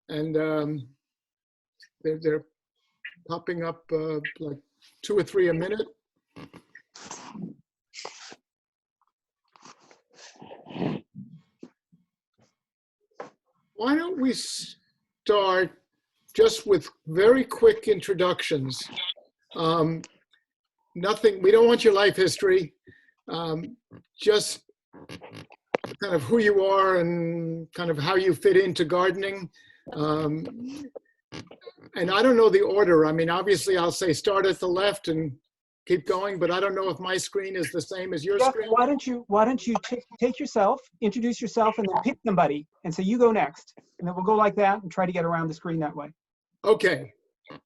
and they're popping up like 2 or 3 a minute. Why don't we start just with very quick introductions? Nothing, we don't want your life history, just kind of who you are and kind of how you fit into gardening. And I don't know the order. I mean, obviously I'll say start at the left and keep going, but I don't know if my screen is the same as your screen. Why don't you take yourself, introduce yourself, and then pick somebody and say you go next, and then we'll go like that and try to get around the screen that way. Okay.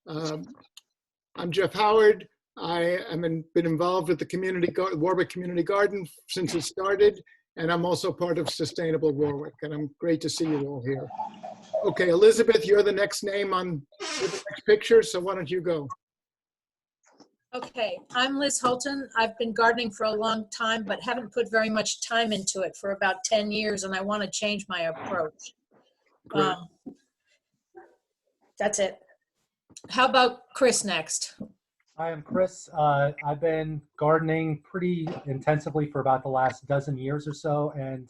I'm Jeff Howard. I am been involved with the Warwick Community Garden since it started, and I'm also part of Sustainable Warwick, and I'm great to see you all here. Okay, Elizabeth, you're the next name on the next picture, so why don't you go? Okay, I'm Liz Holton. I've been gardening for a long time, but haven't put very much time into it for about 10 years, and I want to change my approach. That's it. How about Chris next? Hi, I'm Chris. I've been gardening pretty intensively for about the last dozen years or so, and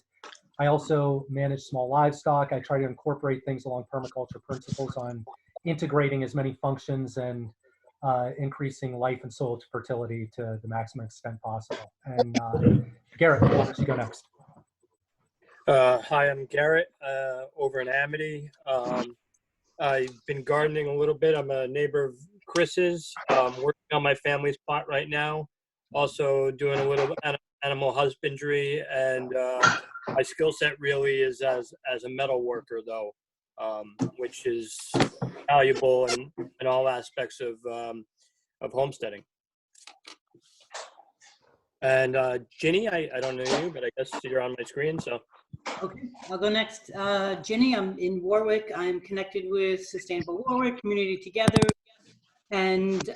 I also manage small livestock. I try to incorporate things along permaculture principles on integrating as many functions and increasing life and soil fertility to the maximum extent possible. And Garrett, why don't you go next? Hi, I'm Garrett over in Amity. I've been gardening a little bit. I'm a neighbor of Chris's, working on my family's plot right now. Also doing a little animal husbandry, and my skill set really is as a metal worker, though, which is valuable in all aspects of homesteading. And Ginny, I don't know you, but I guess you're on my screen, so. Okay, I'll go next. Ginny, I'm in Warwick. I'm connected with Sustainable Warwick, Community Together. And,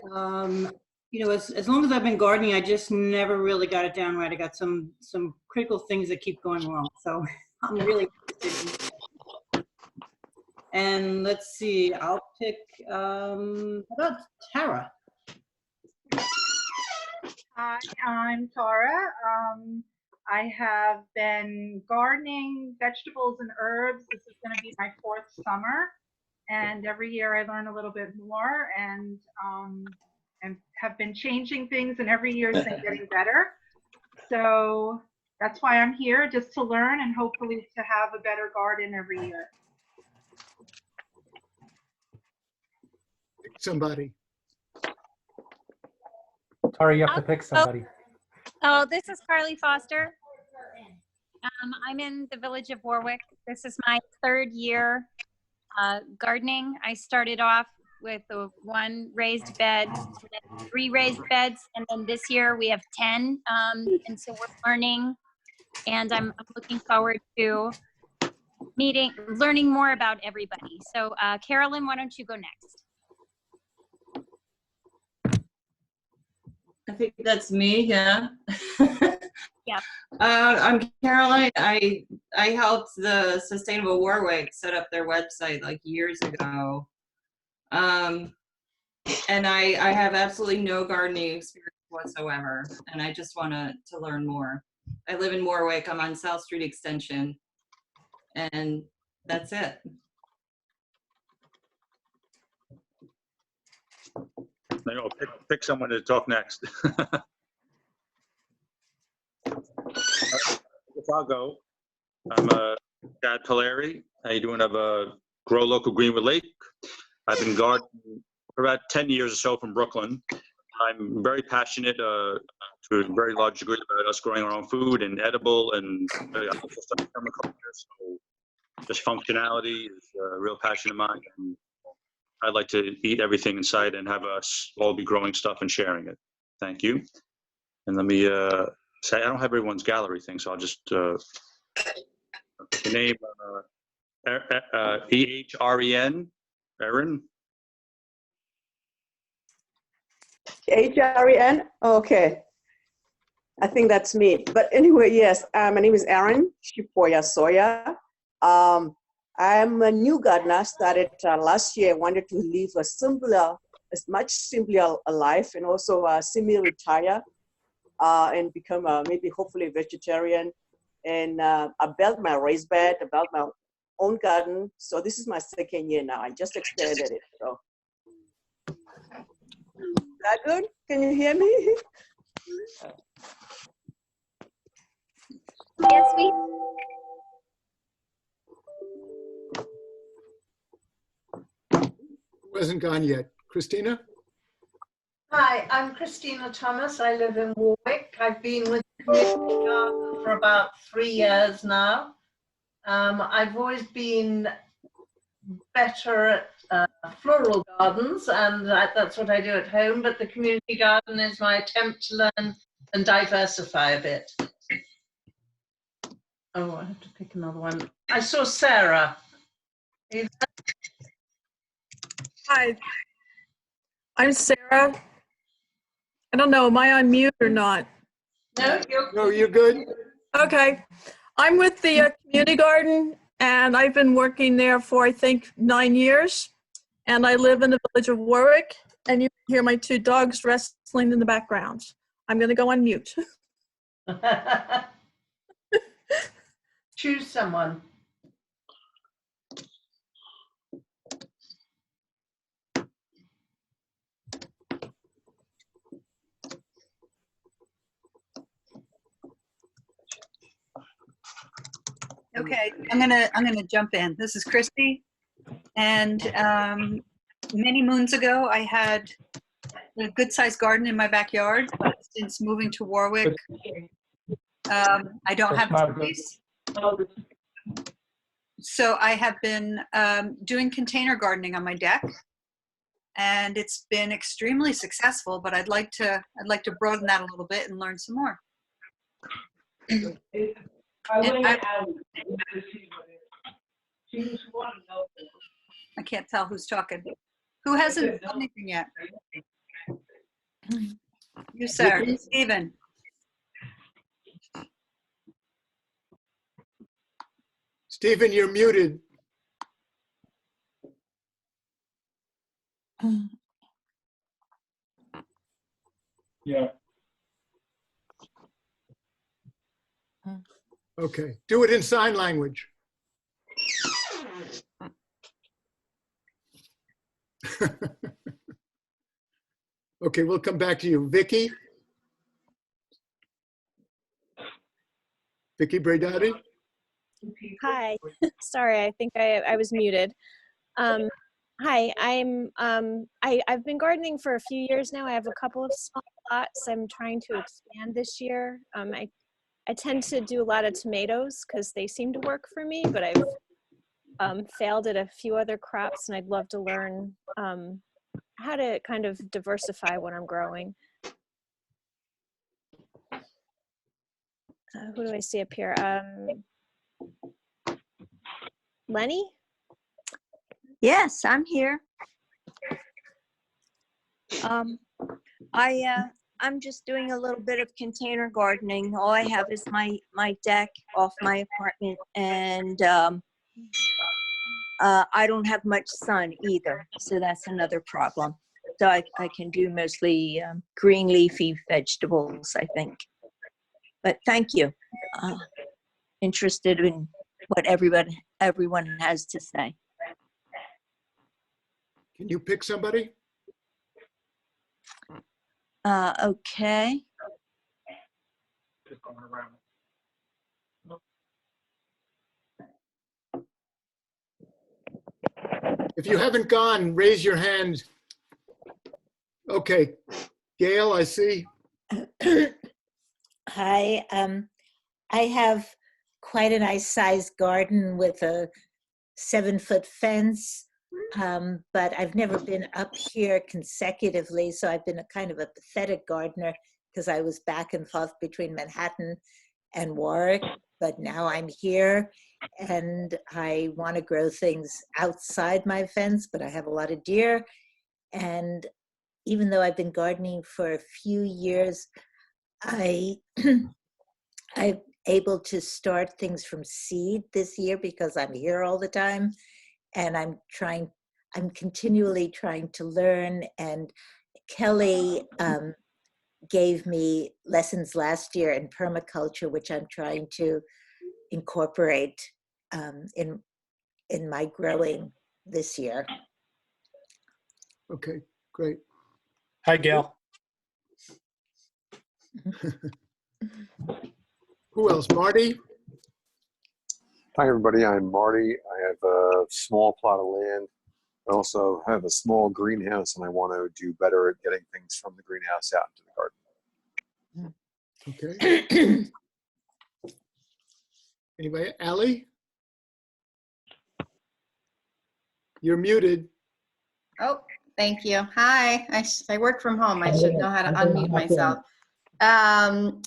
you know, as long as I've been gardening, I just never really got it down right. I got some critical things that keep going wrong. So I'm really interested in. And let's see, I'll pick, how about Tara? Hi, I'm Tara. I have been gardening vegetables and herbs. This is going to be my 4th summer, and every year I learn a little bit more, and have been changing things, and every year has been getting better. So that's why I'm here, just to learn and hopefully to have a better garden every year. Somebody. Tara, you have to pick somebody. Oh, this is Carly Foster. I'm in the village of Warwick. This is my 3rd year gardening. I started off with 1 raised bed, 3 raised beds, and then this year we have 10. And so we're learning, and I'm looking forward to learning more about everybody. So Carolyn, why don't you go next? I think that's me, yeah. Yeah. I'm Caroline. I helped the Sustainable Warwick set up their website like years ago. And I have absolutely no gardening experience whatsoever, and I just want to learn more. I live in Warwick. I'm on South Street Extension, and that's it. No, pick someone to talk next. I'll go. I'm Chad Polari. How you doing? I have a Grow Local Greenwood Lake. I've been gardening for about 10 years or so from Brooklyn. I'm very passionate to a very large degree about us growing our own food and edible, and I also study permaculture, so just functionality is a real passion of mine. And I'd like to eat everything in sight and have us all be growing stuff and sharing it. Thank you. And let me say, I don't have everyone's gallery thing, so I'll just the name E-H-R-E-N, Erin. H-R-E-N? Okay. I think that's me. But anyway, yes, my name is Erin Shipoya Soya. I I'm a new gardener, started last year. I wanted to live a much simpler a life, and also semi-retire and become maybe hopefully a vegetarian. And I built my raised bed, I built my own garden. So this is my second year now. I just expanded it. So. Is that good? Can you hear me? Yes, we. Wasn't gone yet. Christina? Hi, I'm Christina Thomas. I live in Warwick. I've been with the community garden for about 3 years now. I've always been better at floral gardens, and that's what I do at home, but the community garden is my attempt to learn and diversify a bit. Oh, I have to pick another one. I saw Sarah. Hi, I'm Sarah. I don't know, am I on mute or not? No, you're good. Okay, I'm with the community garden, and I've been working there for, I think, 9 years. And I live in the village of Warwick, and you can hear my 2 dogs wrestling in the background. I'm gonna go on mute. Choose someone. Okay, I'm gonna jump in. This is Christy, and many moons ago, I had a good-sized garden in my backyard. But since moving to Warwick, I don't have the space. So I have been doing container gardening on my deck, and it's been extremely successful. But I'd like to broaden that a little bit and learn some more. I can't tell who's talking. Who hasn't done anything yet? You, sir. Stephen. Stephen, you're muted. Yeah. Okay, do it in sign language. Okay, we'll come back to you. Vicky? Vicky Bradati? Hi, sorry, I think I was muted. Hi, I've been gardening for a few years now. I have a couple of small plots. I'm trying to expand this year. I tend to do a lot of tomatoes because they seem to work for me, but I've failed at a few other crops, and I'd love to learn how to kind of diversify what I'm growing. Who do I see up here? Lenny? Yes, I'm here. I'm just doing a little bit of container gardening. All I have is my deck off my apartment, and I don't have much sun either, so that's another problem. So I can do mostly green leafy vegetables, I think. But thank you. Interested in what everyone has to say. Can you pick somebody? Okay. If you haven't gone, raise your hand. Okay, Gail, I see. Hi, I have quite a nice sized garden with a 7-foot fence, but I've never been up here consecutively, so I've been a kind of a pathetic gardener because I was back and forth between Manhattan and Warwick, but now I'm here and I want to grow things outside my fence, but I have a lot of deer, and even though I've been gardening for a few years, I able to start things from seed this year because I'm here all the time, and I'm continually trying to learn. And Kelly gave me lessons last year in permaculture, which I'm trying to incorporate in my growing this year. Okay, great. Hi, Gail. Who else? Marty? Hi, everybody. I'm Marty. I have a small plot of land. I also have a small greenhouse, and I want to do better at getting things from the greenhouse out into the garden. Okay. Anybody? Allie? You're muted. Oh, thank you. Hi, I work from home. I should know how to unmute myself.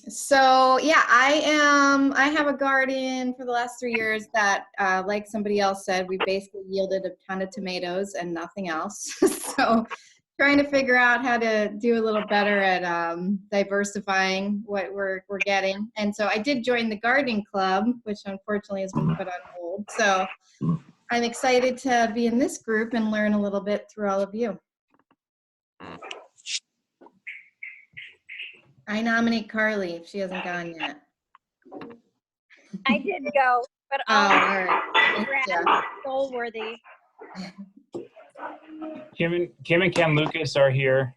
So yeah, I have a garden for the last 3 years that, like somebody else said, we basically yielded a ton of tomatoes and nothing else. So trying to figure out how to do a little better at diversifying what we're getting. And so I did join the gardening club, which unfortunately has been put on hold. So I'm excited to be in this group and learn a little bit through all of you. I nominate Carly if she hasn't gone yet. I did go, but all right. Soul worthy. Kim and Ken Lucas are here.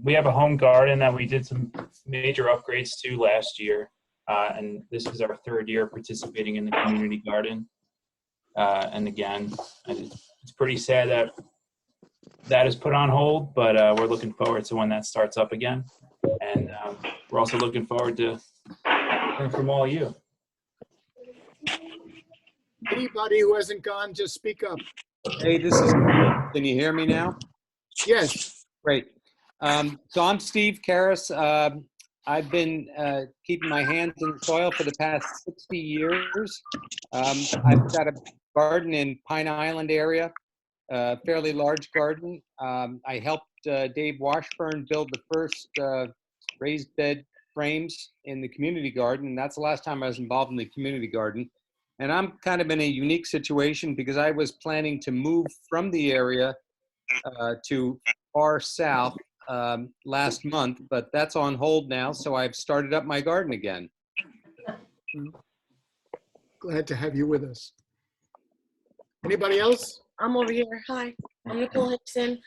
We have a home garden that we did some major upgrades to last year, and this is our 3rd year participating in the community garden. And again, it's pretty sad that is put on hold, but we're looking forward to when that starts up again. And we're also looking forward to hearing from all you. Anybody who hasn't gone, just speak up. Hey, this is, can you hear me now? Yes. Great. So I'm Steve Karras. I've been keeping my hands in the soil for the past 60 years. I've got a garden in Pine Island area, a fairly large garden. I helped Dave Washburn build the first raised bed frames in the community garden, and that's the last time I was involved in the community garden. And I'm kind of in a unique situation because I was planning to move from the area to far south last month, but that's on hold now, so I've started up my garden again. Glad to have you with us. Anybody else? I'm over here. Hi, I'm Nicole Hickson.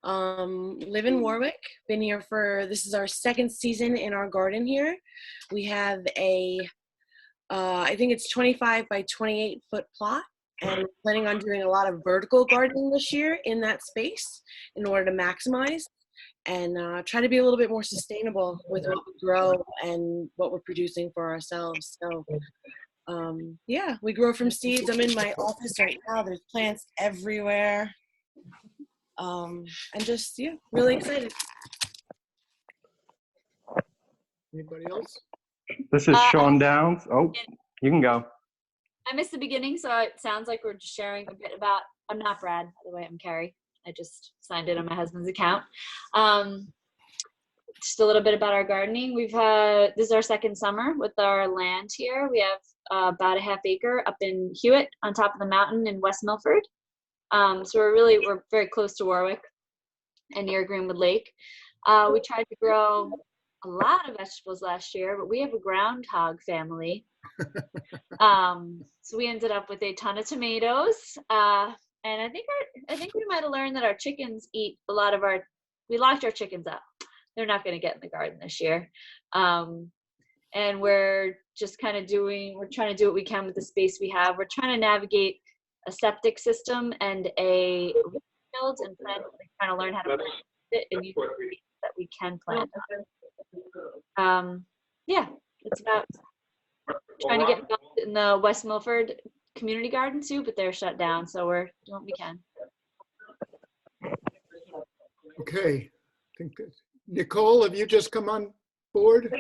Live in Warwick. Been here this is our 2nd season in our garden here. We have I think it's 25 by 28 foot plot, and we're planning on doing a lot of vertical gardening this year in that space in order to maximize and try to be a little bit more sustainable with what we grow and what we're producing for ourselves. So yeah, we grow from seeds. I'm in my office right now. There's plants everywhere. And just, yeah, really excited. Anybody else? This is Sean Downs. Oh, you can go. I missed the beginning, so it sounds like we're just sharing a bit about, I'm not Brad, by the way, I'm Carrie. I just signed it on my husband's account. Just a little bit about our gardening. This is our 2nd summer with our land here. We have about a half acre up in Hewitt on top of the mountain in West Milford. So we're very close to Warwick and near Greenwood Lake. We tried to grow a lot of vegetables last year, but we have a groundhog family. So we ended up with a ton of tomatoes. And I think we might have learned that our chickens eat a lot of we locked our chickens up. They're not going to get in the garden this year. And we're just kind of we're trying to do what we can with the space we have. We're trying to navigate a septic system and a field and trying to learn how to plant it and use the space that we can plant. Yeah, it's about trying to get involved in the West Milford community garden too, but they're shut down, so we're doing what we can. Okay, I think that, Nicole, have you just come on board?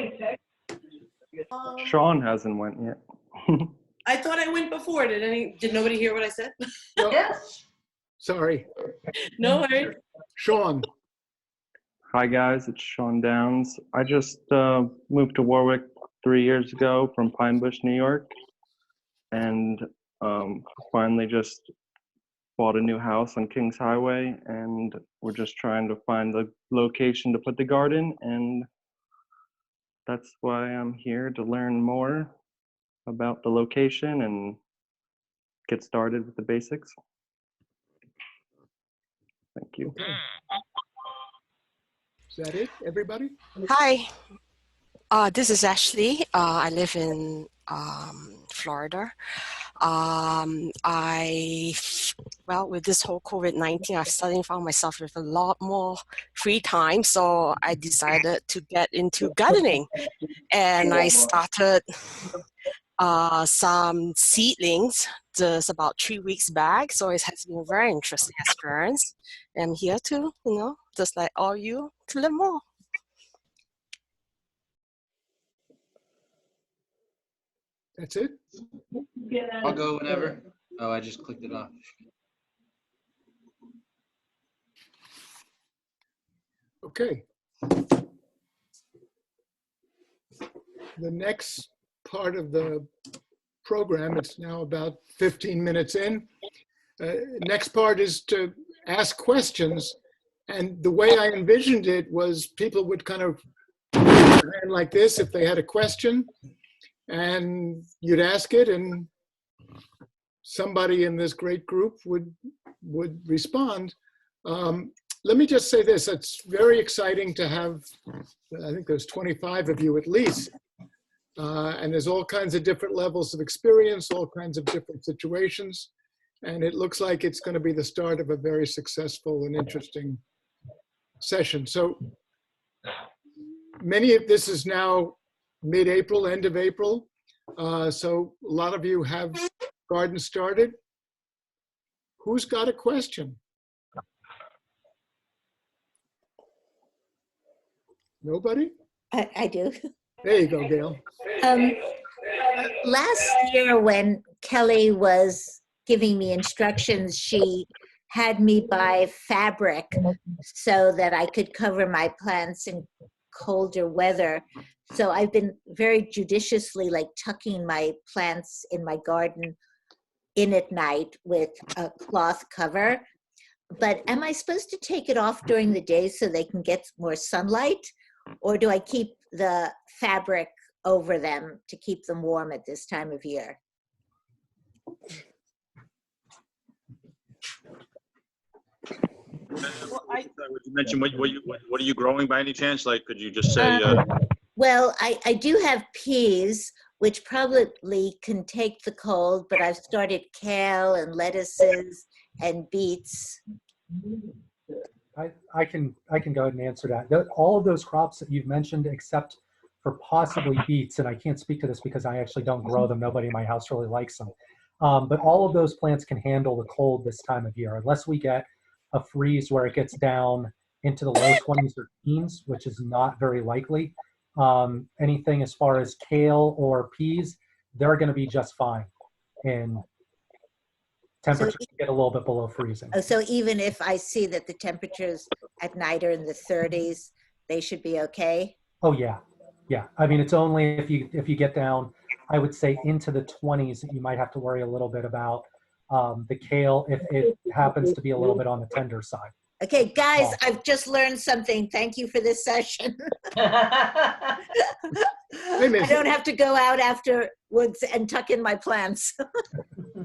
Sean hasn't went yet. I thought I went before. Did nobody hear what I said? Yes. Sorry. No worries. Sean. Hi guys, it's Sean Downs. I just moved to Warwick 3 years ago from Pine Bush, New York, and finally just bought a new house on Kings Highway, and we're just trying to find the location to put the garden, and that's why I'm here, to learn more about the location and get started with the basics. Thank you. Is that it, everybody? Hi, this is Ashley. I live in Florida. Well, with this whole COVID-19, I've suddenly found myself with a lot more free time, so I decided to get into gardening. And I started some seedlings just about 3 weeks back, so it has been a very interesting experience. I'm here to, just like all you, to learn more. That's it? I'll go whenever. Oh, I just clicked it off. Okay. The next part of the program, it's now about 15 minutes in. Next part is to ask questions. And the way I envisioned it was people would kind of raise their hand like this if they had a question, and you'd ask it, and somebody in this great group would respond. Let me just say this, it's very exciting to have, I think there's 25 of you at least, and there's all kinds of different levels of experience, all kinds of different situations, and it looks like it's going to be the start of a very successful and interesting session. So many of this is now mid-April, end of April, so a lot of you have gardens started. Who's got a question? Nobody? I do. There you go, Gail. Last year when Kelly was giving me instructions, she had me buy fabric so that I could cover my plants in colder weather. So I've been very judiciously like tucking my plants in my garden in at night with a cloth cover. But am I supposed to take it off during the day so they can get more sunlight? Or do I keep the fabric over them to keep them warm at this time of year? Would you mention what are you growing by any chance? Like, could you just say? Well, I do have peas, which probably can take the cold, but I've started kale and lettuces and beets. I can go ahead and answer that. All of those crops that you've mentioned, except for possibly beets, and I can't speak to this because I actually don't grow them. Nobody in my house really likes them. But all of those plants can handle the cold this time of year, unless we get a freeze where it gets down into the low 20s or teens, which is not very likely. Anything as far as kale or peas, they're going to be just fine. And temperatures get a little bit below freezing. So even if I see that the temperatures at night are in the 30s, they should be okay? Oh yeah, yeah. I mean, it's only if you get down, I would say into the 20s, that you might have to worry a little bit about the kale if it happens to be a little bit on the tender side. Okay, guys, I've just learned something. Thank you for this session. I don't have to go out afterwards and tuck in my plants.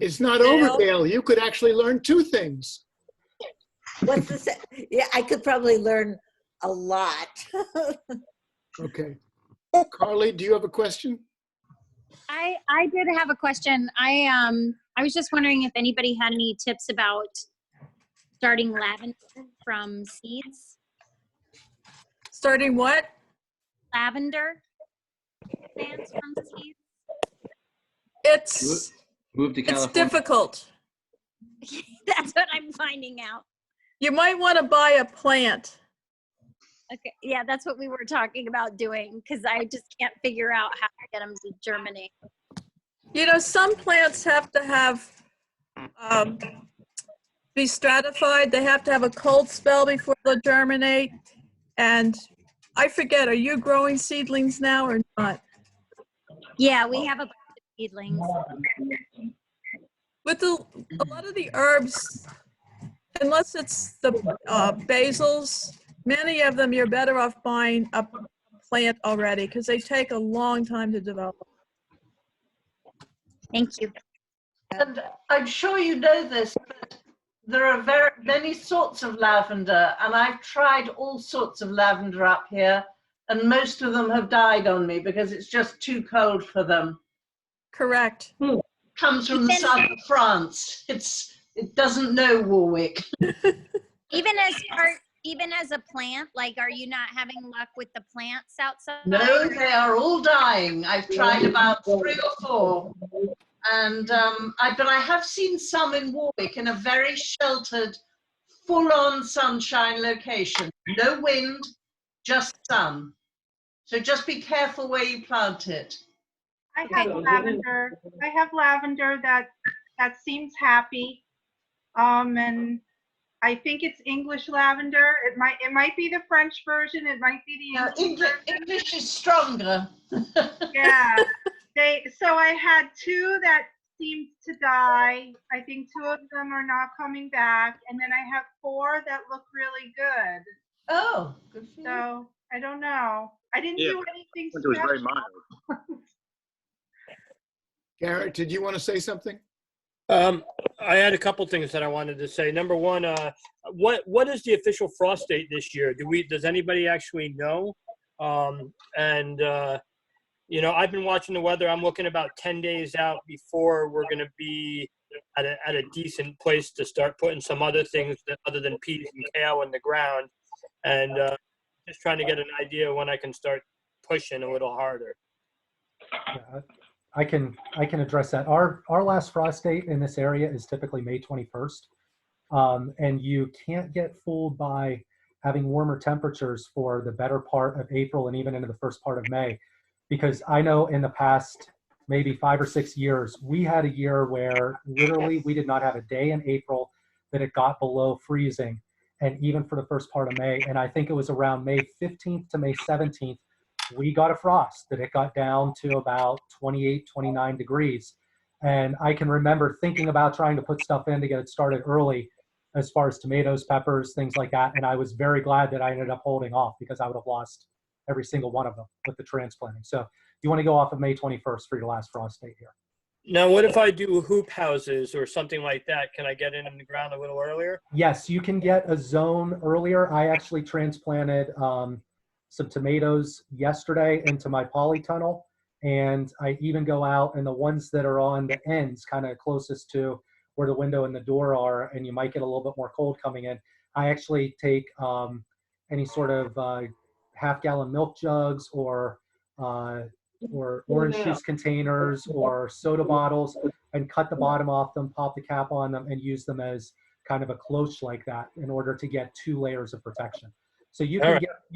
It's not over, Gail. You could actually learn two things. What's the yeah, I could probably learn a lot. Okay. Carly, do you have a question? I did have a question. I was just wondering if anybody had any tips about starting lavender from seeds. Starting what? Lavender plants from seeds. It's Move to California. It's difficult. That's what I'm finding out. You might want to buy a plant. Okay, yeah, that's what we were talking about doing, because I just can't figure out how to get them to germinate. You know, some plants have to have be stratified. They have to have a cold spell before they'll germinate. And I forget, are you growing seedlings now or not? Yeah, we have a bunch of seedlings. With a lot of the herbs, unless it's the basils, many of them you're better off buying a plant already because they take a long time to develop. Thank you. And I'm sure you know this, but there are many sorts of lavender, and I've tried all sorts of lavender up here, and most of them have died on me because it's just too cold for them. Correct. Comes from the south of France. It doesn't know Warwick. Even as a plant, like, are you not having luck with the plants outside? No, they are all dying. I've tried about 3 or 4. And but I have seen some in Warwick in a very sheltered, full-on sunshine location. No wind, just sun. So just be careful where you plant it. I have lavender. I have lavender that seems happy, and I think it's English lavender. It might be the French version. It might be the English is stronger. Yeah. So I had 2 that seemed to die. I think 2 of them are not coming back, and then I have 4 that look really good. Oh, good for you. So I don't know. I didn't do anything It was very special. mild. Garrett, did you want to say something? I had a couple things that I wanted to say. Number one, what is the official frost date this year? Does anybody actually know? You know, I've been watching the weather. I'm looking about 10 days out before we're going to be at a decent place to start putting some other things other than peas and kale in the ground, and just trying to get an idea when I can start pushing a little harder. Yeah, I can address that. Our last frost date in this area is typically May 21st, and you can't get fooled by having warmer temperatures for the better part of April and even into the first part of May, because I know in the past maybe 5 or 6 years we had a year where literally we did not have a day in April that it got below freezing, and even for the first part of May. And I think it was around May 15th to May 17th we got a frost that it got down to about 28, 29 degrees. And I can remember thinking about trying to put stuff in to get it started early as far as tomatoes, peppers, things like that. And I was very glad that I ended up holding off because I would have lost every single one of them with the transplanting. So you want to go off of May 21st for your last frost date here. Now, what if I do hoop houses or something like that? Can I get in the ground a little earlier? Yes, you can get a zone earlier. I actually transplanted some tomatoes yesterday into my polytunnel, and I even go out, and the ones that are on the ends, kind of closest to where the window and the door are, and you might get a little bit more cold coming in, I actually take any sort of half-gallon milk jugs or orange juice containers or soda bottles and cut the bottom off them, pop the cap on them, and use them as kind of a cloche like that in order to get 2 layers of protection. So you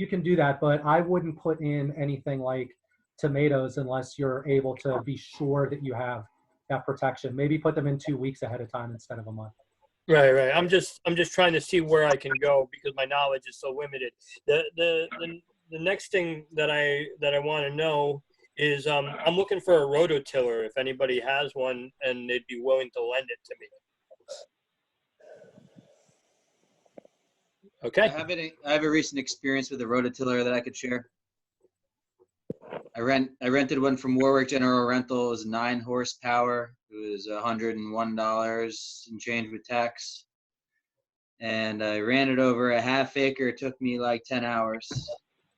can do that, but I wouldn't put in anything like tomatoes unless you're able to be sure that you have that protection. Maybe put them in 2 weeks ahead of time instead of a month. Right. I'm just trying to see where I can go because my knowledge is so limited. The next thing that I want to know is I'm looking for a rototiller if anybody has one and they'd be willing to lend it to me. Okay. I have a recent experience with a rototiller that I could share. I rented one from Warwick General Rental. It was 9 horsepower. It was $101 and change with tax. And I ran it over a half acre. It took me like 10 hours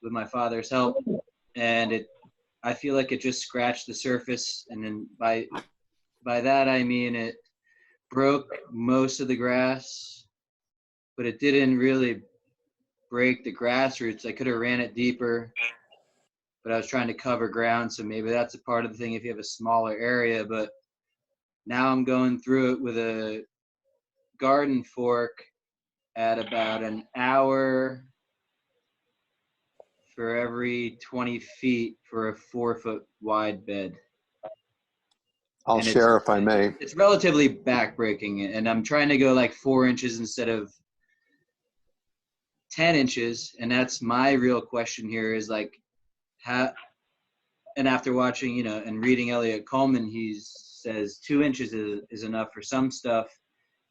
with my father's help. And I feel like it just scratched the surface. And then by that, I mean it broke most of the grass, but it didn't really break the grass roots. I could have ran it deeper, but I was trying to cover ground, so maybe that's a part of the thing if you have a smaller area. But now I'm going through it with a garden fork at about an hour for every 20 feet for a 4-foot wide bed. I'll share if I may. It's relatively back-breaking, and I'm trying to go like 4 inches instead of 10 inches. And that's my real question here is like, how and after watching, and reading Elliot Coleman, he says 2 inches is enough for some stuff.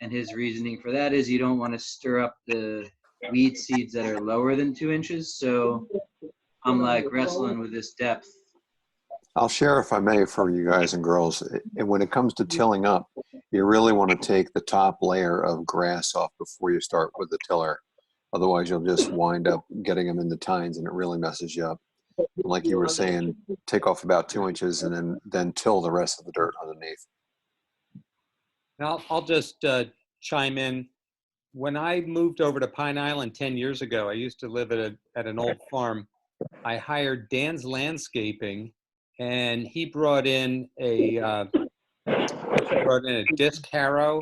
And his reasoning for that is you don't want to stir up the weed seeds that are lower than 2 inches. So I'm like wrestling with this depth. I'll share, if I may, for you guys and girls. And when it comes to tilling up, you really want to take the top layer of grass off before you start with the tiller. Otherwise, you'll just wind up getting them in the tines, and it really messes you up. Like you were saying, take off about 2 inches and then till the rest of the dirt underneath. I'll just chime in. When I moved over to Pine Island 10 years ago, I used to live at an old farm. I hired Dan's Landscaping, and he brought in a disc harrow,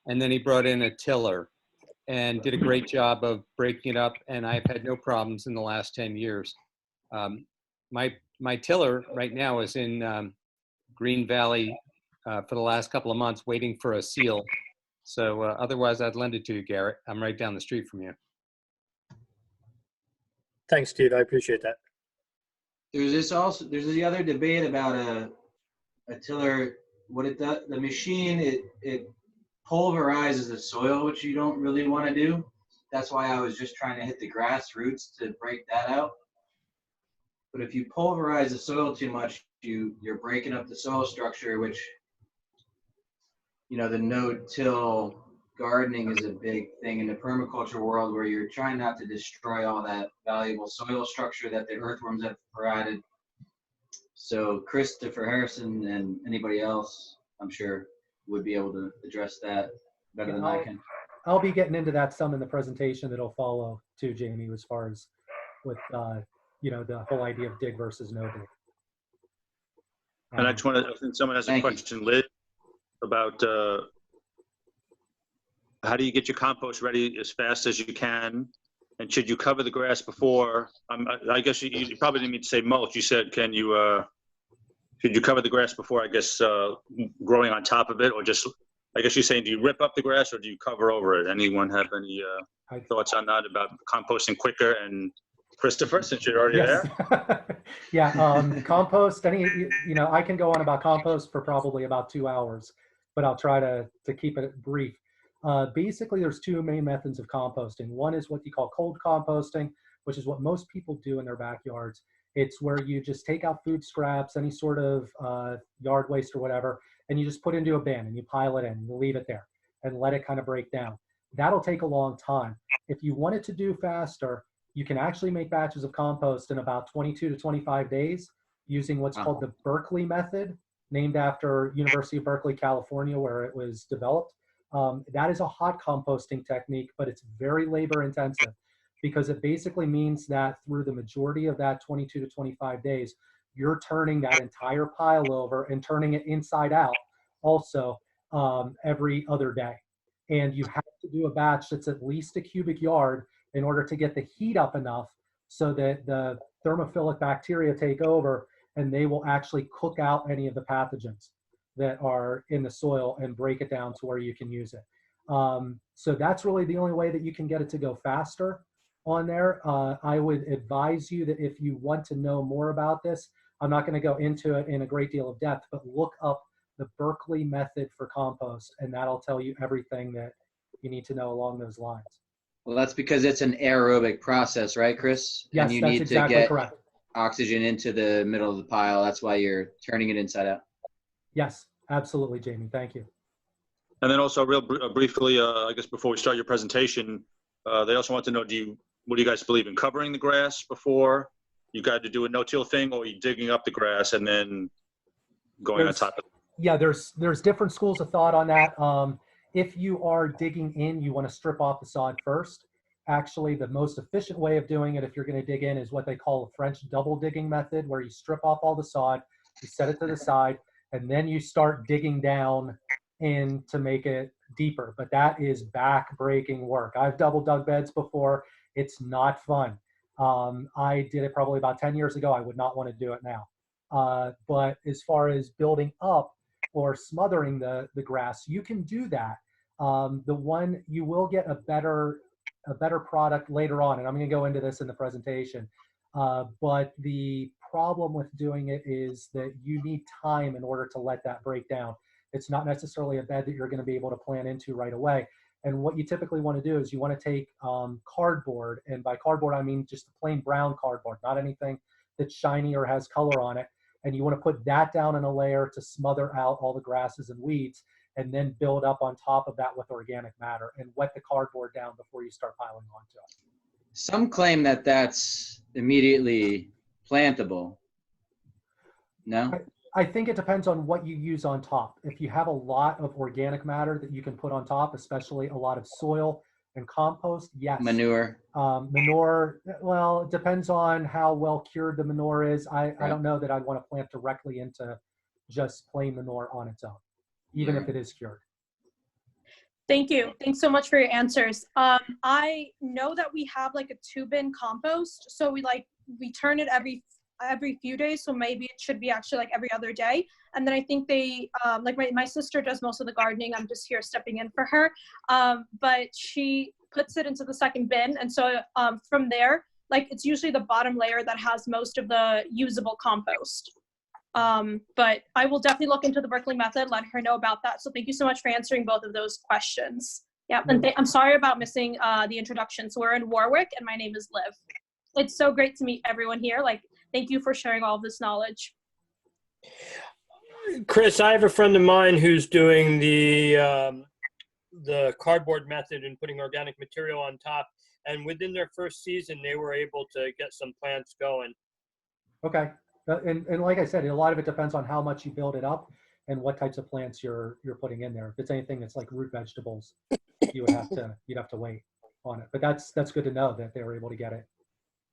and then he brought in a tiller, and did a great job of breaking it up. And I've had no problems in the last 10 years. My tiller right now is in Green Valley for the last couple of months, waiting for a seal. So otherwise, I'd lend it to you, Garrett. I'm right down the street from you. Thanks, Steve. I appreciate that. There's the other debate about a tiller. What it does, the machine, it pulverizes the soil, which you don't really want to do. That's why I was just trying to hit the grass roots to break that out. But if you pulverize the soil too much, you're breaking up the soil structure, which, the no-till gardening is a big thing in the permaculture world, where you're trying not to destroy all that valuable soil structure that the earthworms have provided. So Christopher Harrison and anybody else, I'm sure, would be able to address that better than I can. I'll be getting into that some in the presentation that'll follow too, Jamie, as far as with the whole idea of dig versus no dig. And I just want to, I think someone has a question, Liz, about how do you get your compost ready as fast as you can? And should you cover the grass before? I guess you probably didn't mean to say mulch. You said, should you cover the grass before, I guess, growing on top of it? Or just, I guess you're saying, do you rip up the grass or do you cover over it? Anyone have any thoughts on that about composting quicker? And Christopher, since you're already there. Yeah, compost, I can go on about compost for probably about 2 hours, but I'll try to keep it brief. Basically, there's 2 main methods of composting. One is what you call cold composting, which is what most people do in their backyards. It's where you just take out food scraps, any sort of yard waste or whatever, and you just put it into a bin and you pile it in and you leave it there and let it kind of break down. That'll take a long time. If you want it to do faster, you can actually make batches of compost in about 22 to 25 days using what's called the Berkeley method, named after University of Berkeley, California, where it was developed. That is a hot composting technique, but it's very labor intensive because it basically means that through the majority of that 22 to 25 days, you're turning that entire pile over and turning it inside out also every other day. And you have to do a batch that's at least a cubic yard in order to get the heat up enough so that the thermophilic bacteria take over and they will actually cook out any of the pathogens that are in the soil and break it down to where you can use it. So that's really the only way that you can get it to go faster on there. I would advise you that if you want to know more about this, I'm not going to go into it in a great deal of depth, but look up the Berkeley method for compost, and that'll tell you everything that you need to know along those lines. Well, that's because it's an aerobic process, right, Chris? Yes, and you that's need exactly to get correct. oxygen into the middle of the pile. That's why you're turning it inside out. Yes, absolutely, Jamie. Thank you. And then also briefly, I guess before we start your presentation, they also want to know, what do you guys believe in covering the grass before you got to do a no-till thing, or are you digging up the grass and then going on top of it? Yeah, there's different schools of thought on that. If you are digging in, you want to strip off the sod first. Actually, the most efficient way of doing it, if you're going to dig in, is what they call a French double digging method, where you strip off all the sod, you set it to the side, and then you start digging down in to make it deeper. But that is back-breaking work. I've double dug beds before. It's not fun. I did it probably about 10 years ago. I would not want to do it now. But as far as building up or smothering the grass, you can do that. You will get a better product later on, and I'm going to go into this in the presentation. But the problem with doing it is that you need time in order to let that break down. It's not necessarily a bed that you're going to be able to plant into right away. And what you typically want to do is you want to take cardboard, and by cardboard I mean just plain brown cardboard, not anything that's shiny or has color on it. And you want to put that down in a layer to smother out all the grasses and weeds, and then build up on top of that with organic matter and wet the cardboard down before you start piling onto it. Some claim that that's immediately plantable. No? I think it depends on what you use on top. If you have a lot of organic matter that you can put on top, especially a lot of soil and compost, yes. Manure. Manure, well, it depends on how well cured the manure is. I don't know that I'd want to plant directly into just plain manure on its own, even if it is cured. Thank you. Thanks so much for your answers. I know that we have like a 2-bin compost, so we turn it every few days, so maybe it should be actually like every other day. And then I think they like my sister does most of the gardening. I'm just here stepping in for her, but she puts it into the 2nd bin, and so from there, like, it's usually the bottom layer that has most of the usable compost. But I will definitely look into the Berkeley method, let her know about that. So thank you so much for answering both of those questions. Yeah, and I'm sorry about missing the introduction. So we're in Warwick, and my name is Liv. It's so great to meet everyone here. Like, thank you for sharing all of this knowledge. Chris, I have a friend of mine who's doing the cardboard method and putting organic material on top. And within their first season, they were able to get some plants going. Okay. And like I said, a lot of it depends on how much you build it up and what types of plants you're putting in there. If it's anything that's like root vegetables, you'd have to wait on it. But that's good to know that they were able to get it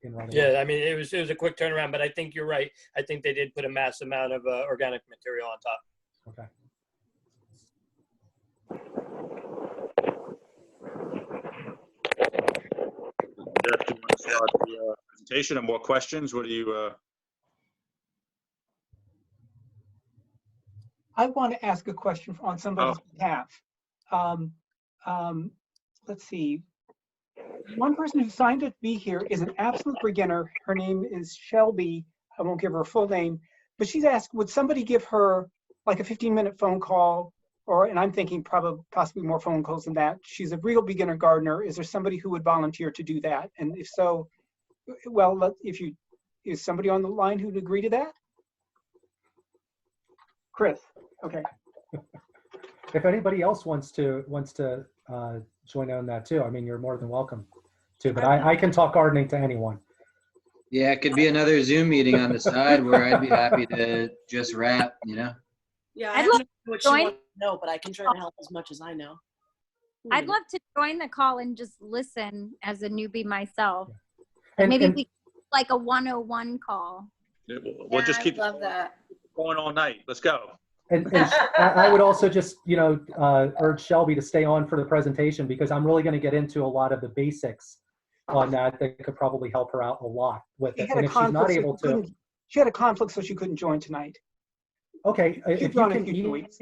in right away. Yeah, I mean, it was a quick turnaround, but I think you're right. I think they did put a mass amount of organic material on top. Okay. Jeff, do you want to start the presentation and more questions? What do you? I want to ask a question on somebody's behalf. Let's see. One person who signed up to be here is an absolute beginner. Her name is Shelby. I won't give her a full name, but she's asked, would somebody give her like a 15-minute phone call, and I'm thinking probably possibly more phone calls than that. She's a real beginner gardener. Is there somebody who would volunteer to do that? And if so, well, is somebody on the line who'd agree to that? Chris, okay. If anybody else wants to join in on that too, I mean, you're more than welcome to, but I can talk gardening to anyone. Yeah, it could be another Zoom meeting on the side where I'd be happy to just rap, you know? Yeah, I'd I don't love know what to she join. wants to know, but I can try to help as much as I know. I'd love to join the call and just listen as a newbie myself. And, Maybe and- we like a 101 call. We'll just keep love that. going all night. Let's go. And I would also just, urge Shelby to stay on for the presentation, because I'm really going to get into a lot of the basics on that could probably help her out a lot with it. And if she's not able to, she had a conflict, so she couldn't join tonight. okay, She'll join in future weeks.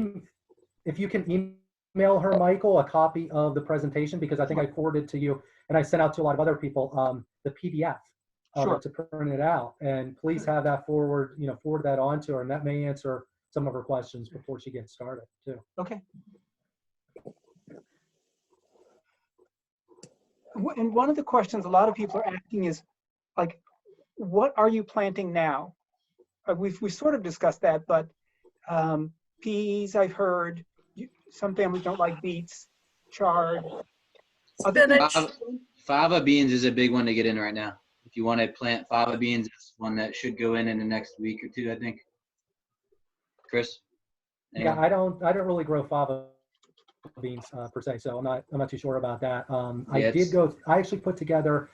if you can email her, Michael, a copy of the presentation, because I think I forwarded to you and I sent out to a lot of other people the PDF Sure. to print it out. And please have that forward that on to her, and that may answer some of her questions before she gets started too. Okay. And one of the questions a lot of people are asking is, like, what are you planting now? We've sort of discussed that, but peas, I've heard. Some families don't like beets, chard. Fava beans is a big one to get in right now. If you want to plant fava beans, it's one that should go in the next week or two, I think. Chris? Anyone? Yeah, I don't really grow fava beans per se, so I'm not too sure about that. I actually put together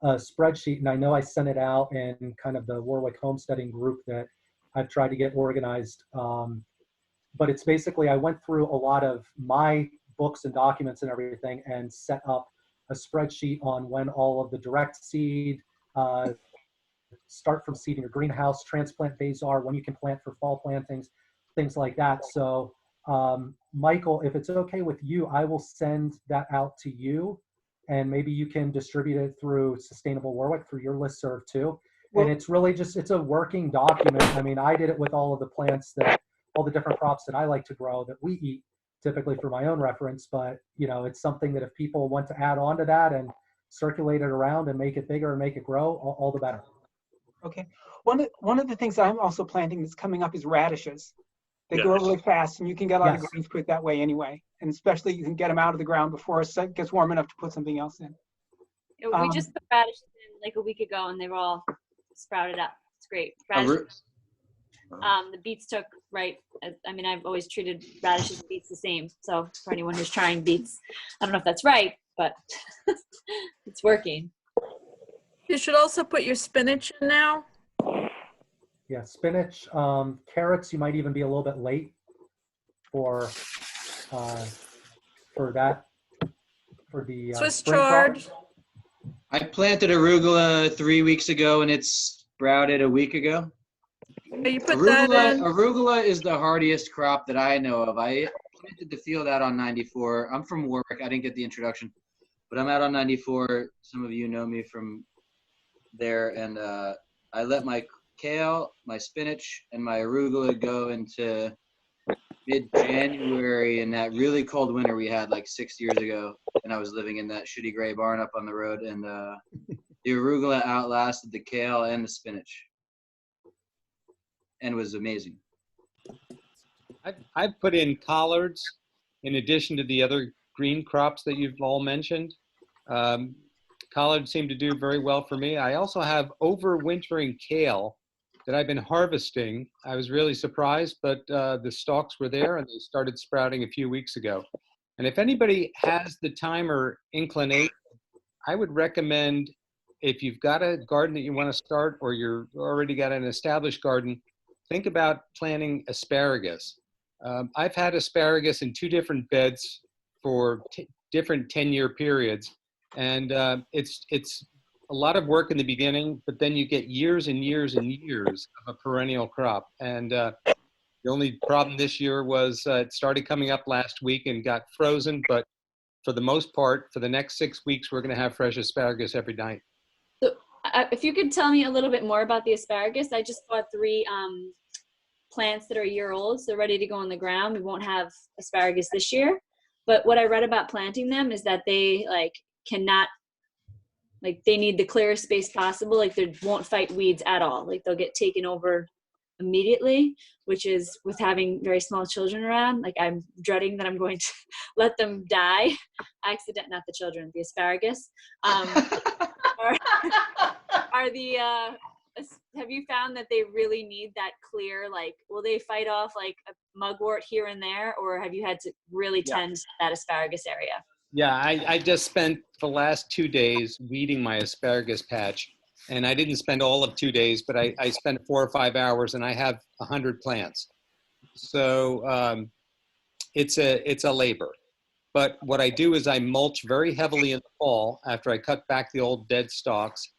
a spreadsheet, and I know I sent it out in kind of the Warwick homesteading group that I've tried to get organized. But it's basically, I went through a lot of my books and documents and everything and set up a spreadsheet on when all of the direct seed, start from seed in your greenhouse, transplant phase are, when you can plant for fall plantings, things like that. So Michael, if it's okay with you, I will send that out to you, and maybe you can distribute it through Sustainable Warwick through your listserv too. And it's really just, it's a working document. I mean, I did it with all of the plants that, all the different crops that I like to grow that we eat, typically for my own reference. But, you know, it's something that if people want to add on to that and circulate it around and make it bigger and make it grow, all the better. Okay. One of the things I'm also planting that's coming up is radishes. They grow really fast, and you can get a lot of greens quick that way anyway. And especially you can get them out of the ground before it gets warm enough to put something else in. We just put radishes in like a week ago, and they've all sprouted up. It's great. Radishes. The beets took right. I mean, I've always treated radishes and beets the same. So for anyone who's trying beets, I don't know if that's right, but it's working. You should also put your spinach in now. Yeah, spinach, carrots, you might even be a little bit late for that, for the Swiss spring crop. chard. I planted arugula 3 weeks ago and it sprouted a week ago. You put that in. Arugula is the hardiest crop that I know of. I planted the field out on 94. I'm from Warwick. I didn't get the introduction, but I'm out on 94. Some of you know me from there, and I let my kale, my spinach, and my arugula go into mid-January in that really cold winter we had like 6 years ago, and I was living in that shitty gray barn up on the road, and the arugula outlasted the kale and the spinach and was amazing. I've put in collards in addition to the other green crops that you've all mentioned. Collards seem to do very well for me. I also have overwintering kale that I've been harvesting. I was really surprised, but the stalks were there and they started sprouting a few weeks ago. And if anybody has the time or inclination, I would recommend, if you've got a garden that you want to start or you're already got an established garden, think about planting asparagus. I've had asparagus in 2 different beds for different 10-year periods. And it's a lot of work in the beginning, but then you get years and years and years of a perennial crop. And the only problem this year was it started coming up last week and got frozen. But for the most part, for the next 6 weeks, we're going to have fresh asparagus every night. So if you could tell me a little bit more about the asparagus. I just bought 3 plants that are a year old. So they're ready to go in the ground. We won't have asparagus this year. But what I read about planting them is that they cannot, they need the clearest space possible. Like they won't fight weeds at all. Like they'll get taken over immediately, which is with having very small children around. Like I'm dreading that I'm going to let them die. Not the children, the asparagus. Have you found that they really need that clear, will they fight off a mugwort here and there, or have you had to really tend that asparagus area? Yeah, I just spent the last 2 days weeding my asparagus patch, and I didn't spend all of 2 days, but I spent 4 or 5 hours, and I have 100 plants. So it's a labor. But what I do is I mulch very heavily in the fall after I cut back the old dead stalks,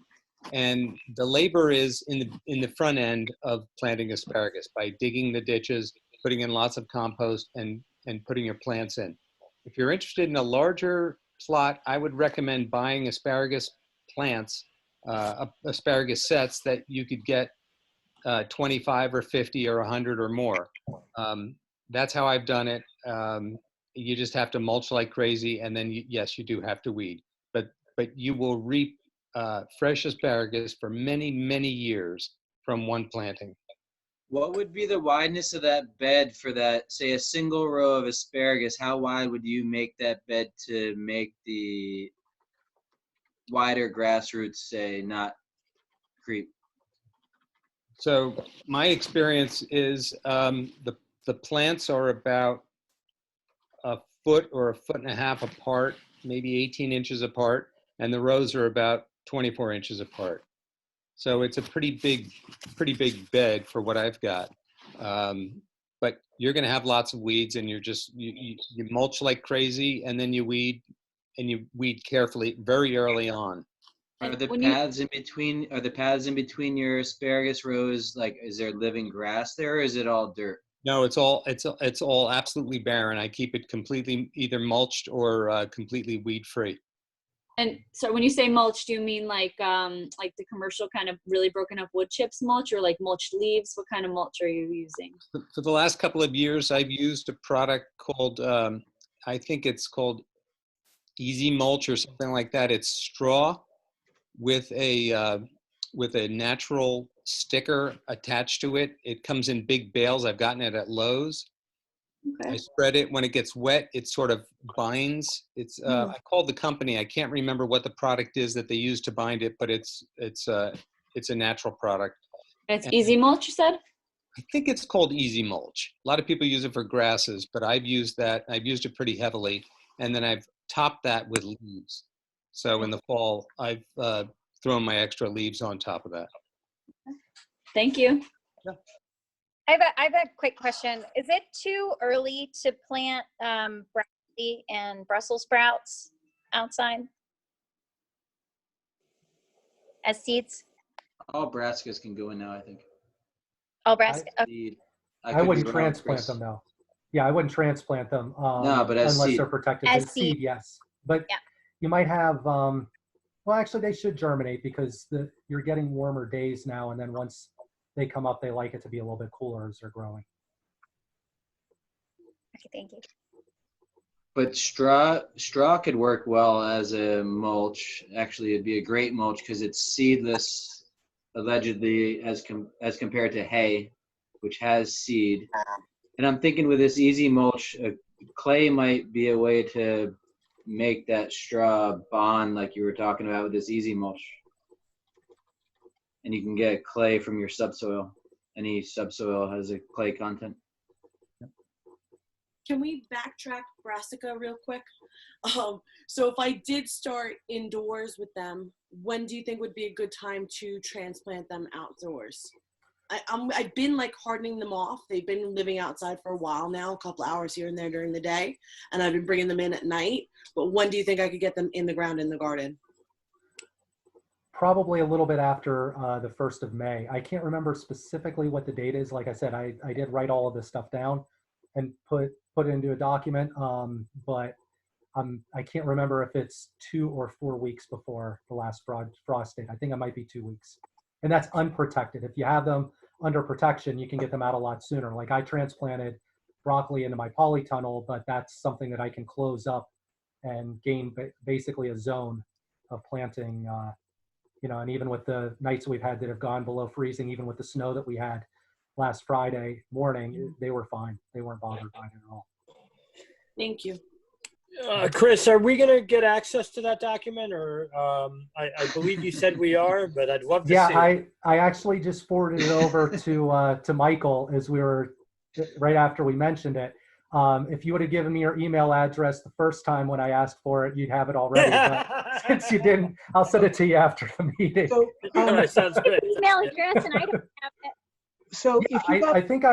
and the labor is in the front end of planting asparagus by digging the ditches, putting in lots of compost, and putting your plants in. If you're interested in a larger plot, I would recommend buying asparagus plants, asparagus sets that you could get 25 or 50 or 100 or more. That's how I've done it. You just have to mulch like crazy, and then yes, you do have to weed. But you will reap fresh asparagus for many, many years from one planting. What would be the wideness of that bed for that, say, a single row of asparagus? How wide would you make that bed to make the wider grass roots, say, not creep? So my experience is the plants are about a foot or a foot and a half apart, maybe 18 inches apart, and the rows are about 24 inches apart. So it's a pretty big bed for what I've got. But you're going to have lots of weeds, and you mulch like crazy, and then you weed, and you weed carefully very early on. Are the paths in between? Are the paths in between your asparagus rows is there living grass there, or is it all dirt? No, it's all absolutely barren. I keep it completely either mulched or completely weed free. And so when you say mulch, do you mean like the commercial kind of really broken up wood chips mulch, or like mulched leaves? What kind of mulch are you using? For the last couple of years, I've used a product called, I think it's called Easy Mulch or something like that. It's straw with a natural sticker attached to it. It comes in big bales. I've gotten it at Lowe's. Okay. I spread it. When it gets wet, it sort of binds. It's I called the company. I can't remember what the product is that they use to bind it, but it's a natural product. It's Easy Mulch, you said? I think it's called Easy Mulch. A lot of people use it for grasses, but I've used that. I've used it pretty heavily, and then I've topped that with leaves. So in the fall, I've thrown my extra leaves on top of that. Thank you. Yeah. I have a quick question. Is it too early to plant broccoli and Brussels sprouts outside as seeds? All brassicas can go in now, I think. Oh, brassica. Seed. I wouldn't be wrong, transplant Chris. them though. Yeah, I wouldn't transplant them No, but as unless seed. they're protected. As As seed, seed. yes. But Yeah. you might have, well, actually they should germinate because you're getting warmer days now, and then once they come up, they like it to be a little bit cooler as they're growing. Okay, thank you. But straw could work well as a mulch. Actually, it'd be a great mulch because it's seedless, allegedly, as compared to hay, which has seed. And I'm thinking with this Easy Mulch, clay might be a way to make that straw bond like you were talking about with this Easy Mulch. And you can get clay from your subsoil. Any subsoil has a clay content. Can we backtrack brassica real quick? So if I did start indoors with them, when do you think would be a good time to transplant them outdoors? I've been like hardening them off. They've been living outside for a while now, a couple hours here and there during the day, and I've been bringing them in at night. But when do you think I could get them in the ground in the garden? Probably a little bit after the 1st of May. I can't remember specifically what the date is. Like I said, I did write all of this stuff down and put it into a document, but I can't remember if it's 2 or 4 weeks before the last frost date. I think it might be 2 weeks. And that's unprotected. If you have them under protection, you can get them out a lot sooner. Like I transplanted broccoli into my polytunnel, but that's something that I can close up and gain basically a zone of planting, and even with the nights we've had that have gone below freezing, even with the snow that we had last Friday morning, they were fine. They weren't bothered by it at all. Thank you. Chris, are we going to get access to that document, or I believe you said we are, but I'd love to see. Yeah, I actually just forwarded it over to Michael as we were right after we mentioned it. If you would have given me your email address the first time when I asked for it, you'd have it already. But since you didn't, I'll send it to you after the meeting. So, that sounds good. Email address, and I don't have it. So Yeah, if you got, I think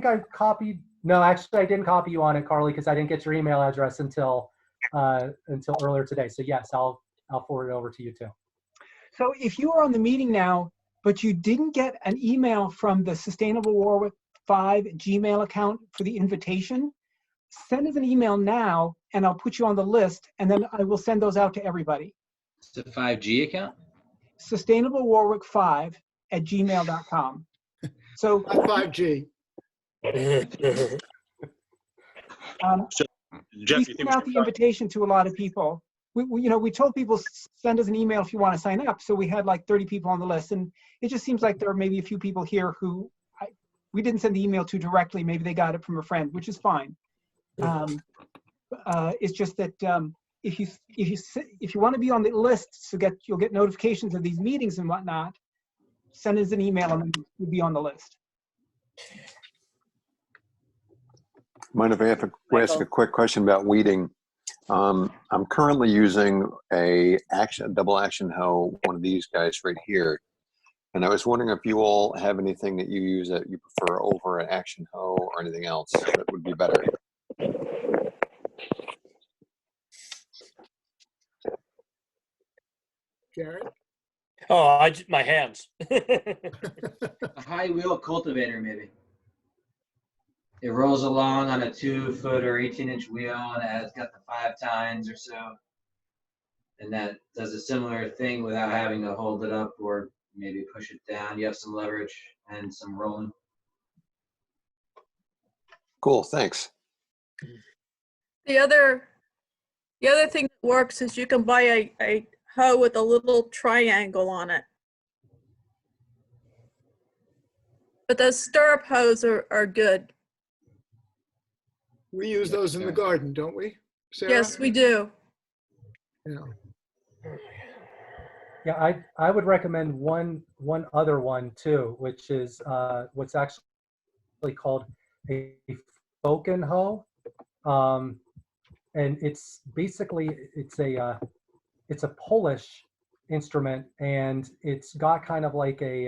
I copied. No, actually, I didn't copy you on it, Carly, because I didn't get your email address until earlier today. So yes, I'll forward it over to you too. so if you are on the meeting now, but you didn't get an email from the Sustainable Warwick 5 Gmail account for the invitation, send us an email now, and I'll put you on the list, and then I will send those out to everybody. It's a 5G account? sustainablewarwick5@gmail.com. So 5G. So, Jeff, we you sent think out the invitation to a lot of people. We told people send us an email if you want to sign up. So we had like 30 people on the list, and it just seems like there are maybe a few people here who we didn't send the email to directly. Maybe they got it from a friend, which is fine. It's just that if you want to be on the list, so you'll get notifications of these meetings and whatnot, send us an email and you'll be on the list. Mind if I ask a quick question about weeding? I'm currently using a double action hoe, one of these guys right here. And I was wondering if you all have anything that you use that you prefer over an action hoe or anything else that would be better. Jared? Oh, my hands. A high wheel cultivator, maybe. It rolls along on a 2-foot or 18-inch wheel, and it's got the 5 tines or so. and that does a similar thing without having to hold it up or maybe push it down. You have some leverage and some rolling. Cool, thanks. The other thing that works is you can buy a hoe with a little triangle on it. But those stirrup hoes are good. We use those in the garden, don't we, Sarah? Yes, we do. Yeah. Yeah, I would recommend one other one too, which is what's actually called a Foken hoe, and it's basically it's a Polish instrument, and it's got kind of like a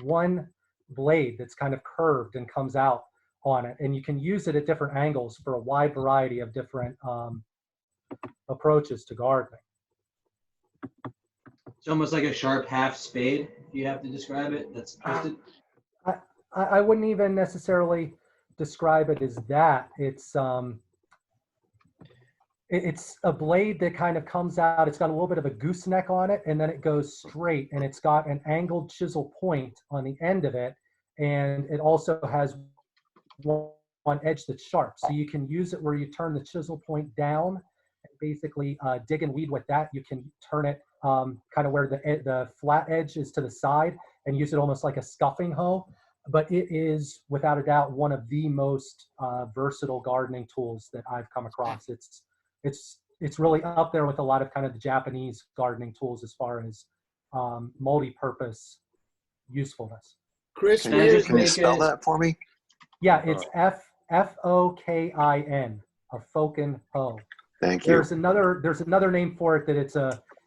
one blade that's kind of curved and comes out on it, and you can use it at different angles for a wide variety of different approaches to gardening. It's almost like a sharp half spade, if you have to describe it. That's twisted. I wouldn't even necessarily describe it as that. It's a blade that kind of comes out. It's got a little bit of a gooseneck on it, and then it goes straight, and it's got an angled chisel point on the end of it, and it also has one edge that's sharp. So you can use it where you turn the chisel point down, and basically dig and weed with that. You can turn it kind of where the flat edge is to the side, and use it almost like a scuffing hoe. But it is, without a doubt, one of the most versatile gardening tools that I've come across. It's really up there with a lot of kind of the Japanese gardening tools as far as multi-purpose usefulness. Chris, can you spell that for me? Yeah, it's F-O-K-I-N, a Foken hoe. Thank you. There's another name for it that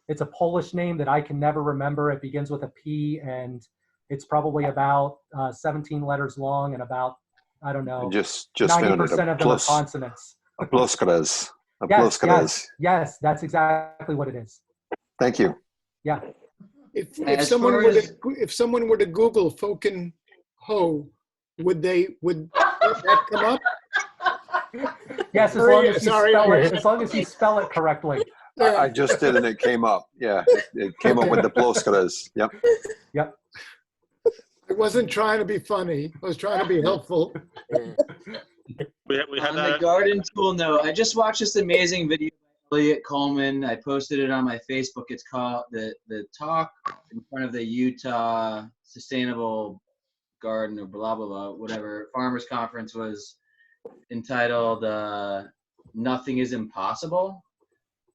it's a Polish name that I can never remember. It begins with a P, and it's probably about 17 letters long, and about, I don't know, Just 90% of them are plus, consonants. a ploskres. A Yes, ploskres. yes, that's exactly what it is. Thank you. Yeah. If someone were to Google Foken hoe, would that come up? Yes, as long as you spell it correctly. I just did, and it came up. Yeah, it came up with the ploskres. Yep. Yep. I wasn't trying to be funny. I was trying to be helpful. We have On that. the garden tool note, I just watched this amazing video by Elliot Coleman. I posted it on my Facebook. It's called the talk in front of the Utah Sustainable Garden or blah blah blah, whatever farmers conference was entitled "Nothing is Impossible,"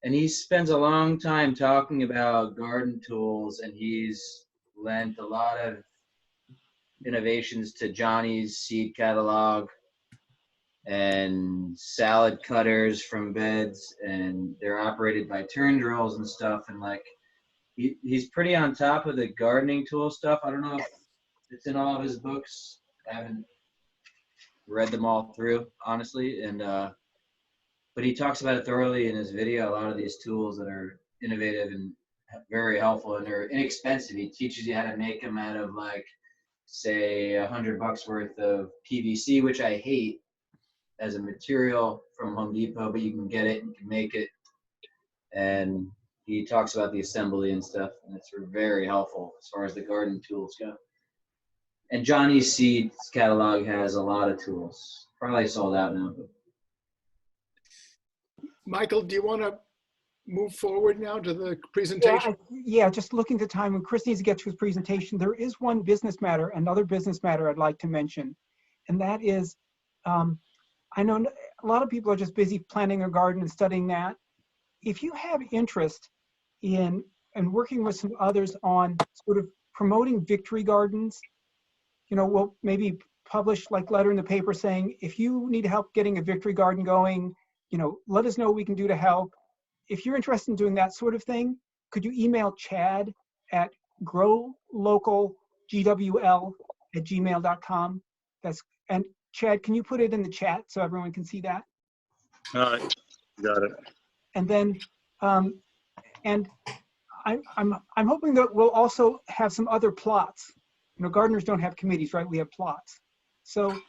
and he spends a long time talking about garden tools, and he's lent a lot of innovations to Johnny's seed catalog and salad cutters from beds, and they're operated by turn drills and stuff, and like he's pretty on top of the gardening tool stuff. I don't know if it's in all of his books. I haven't read them all through, honestly, and but he talks about it thoroughly in his video. A lot of these tools that are innovative and very helpful, and they're inexpensive. He teaches you how to make them out of, like, say $100 worth of PVC, which I hate as a material from Home Depot, but you can get it, you can make it. And he talks about the assembly and stuff, and it's very helpful as far as the garden tools go. And Johnny's Seeds catalog has a lot of tools. Probably sold out now. But. Michael, do you want to move forward now to the presentation? Yeah, just looking at the time when Chris needs to get to his presentation, there is one business matter, another business matter I'd like to mention. And that is, I know a lot of people are just busy planting a garden and studying that. If you have interest in working with some others on sort of promoting victory gardens, you know, we'll maybe publish like letter in the paper saying, if you need help getting a victory garden going, you know, let us know what we can do to help. If you're interested in doing that sort of thing, could you email Chad at growlocalgwl@gmail.com? And Chad, can you put it in the chat so everyone can see that? All right, got it. And then, and I'm hoping that we'll also have some other plots. You know, gardeners don't have committees, right? We have plots. So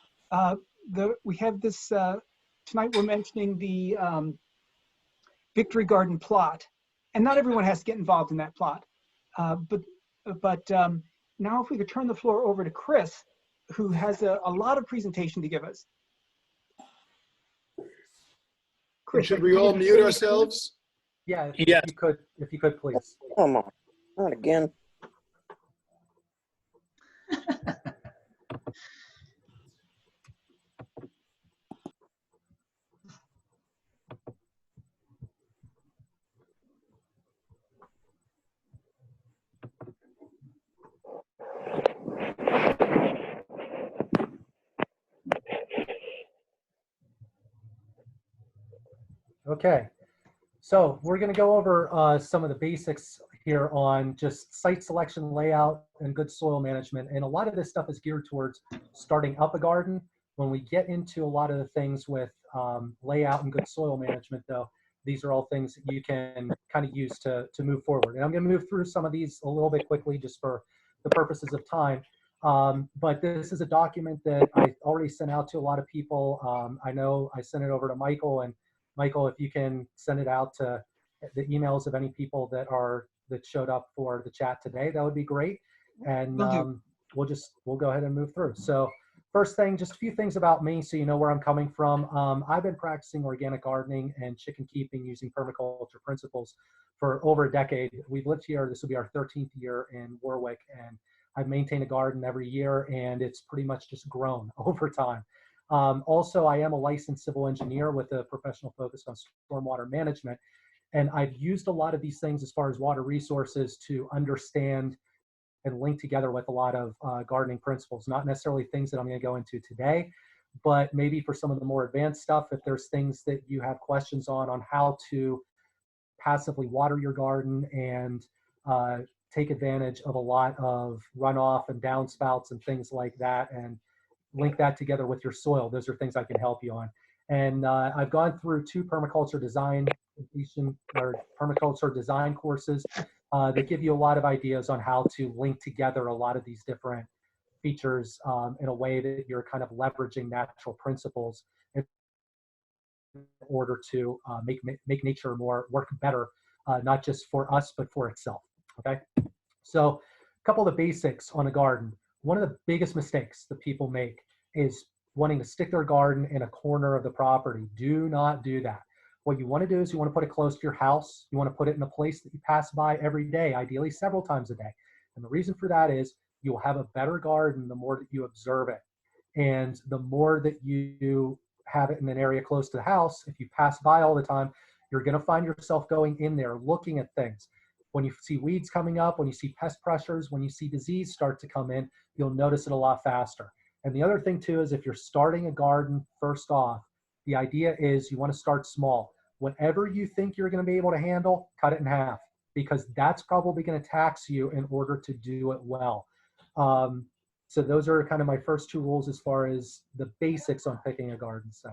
we have this, tonight we're mentioning the Victory Garden plot. and not everyone has to get involved in that plot. But now if we could turn the floor over to Chris, who has a lot of presentation to give us. And should we all mute ourselves? Yeah, Yes. if you could, please. Come on, not again. Okay, so we're going to go over some of the basics here on just site selection, layout, and good soil management. And a lot of this stuff is geared towards starting up a garden. When we get into a lot of the things with layout and good soil management, though, these are all things that you can kind of use to move forward. And I'm going to move through some of these a little bit quickly just for the purposes of time. But this is a document that I already sent out to a lot of people. I know I sent it over to Michael, and Michael, if you can send it out to the emails of any people that showed up for the chat today, that would be great. And we'll go ahead and move through. So first thing, just a few things about me so you know where I'm coming from. I've been practicing organic gardening and chicken keeping using permaculture principles for over a decade. We've lived here, this will be our 13th year in Warwick, and I've maintained a garden every year, and it's pretty much just grown over time. Also, I am a licensed civil engineer with a professional focus on stormwater management. And I've used a lot of these things as far as water resources to understand and link together with a lot of gardening principles, not necessarily things that I'm going to go into today, but maybe for some of the more advanced stuff, if there's things that you have questions on how to passively water your garden and take advantage of a lot of runoff and downspouts and things like that, and link that together with your soil. Those are things I can help you on. And I've gone through 2 permaculture design courses that give you a lot of ideas on how to link together a lot of these different features in a way that you're kind of leveraging natural principles in order to make nature work better, not just for us, but for itself, okay? So a couple of the basics on a garden. One of the biggest mistakes that people make is wanting to stick their garden in a corner of the property. Do not do that. What you want to do is you want to put it close to your house. You want to put it in a place that you pass by every day, ideally several times a day. And the reason for that is you'll have a better garden the more that you observe it. And the more that you have it in an area close to the house, if you pass by all the time, you're going to find yourself going in there, looking at things. When you see weeds coming up, when you see pest pressures, when you see disease start to come in, you'll notice it a lot faster. And the other thing too is if you're starting a garden first off, the idea is you want to start small. Whatever you think you're going to be able to handle, cut it in half, because that's probably going to tax you in order to do it well. So those are kind of my first 2 rules as far as the basics on picking a garden site.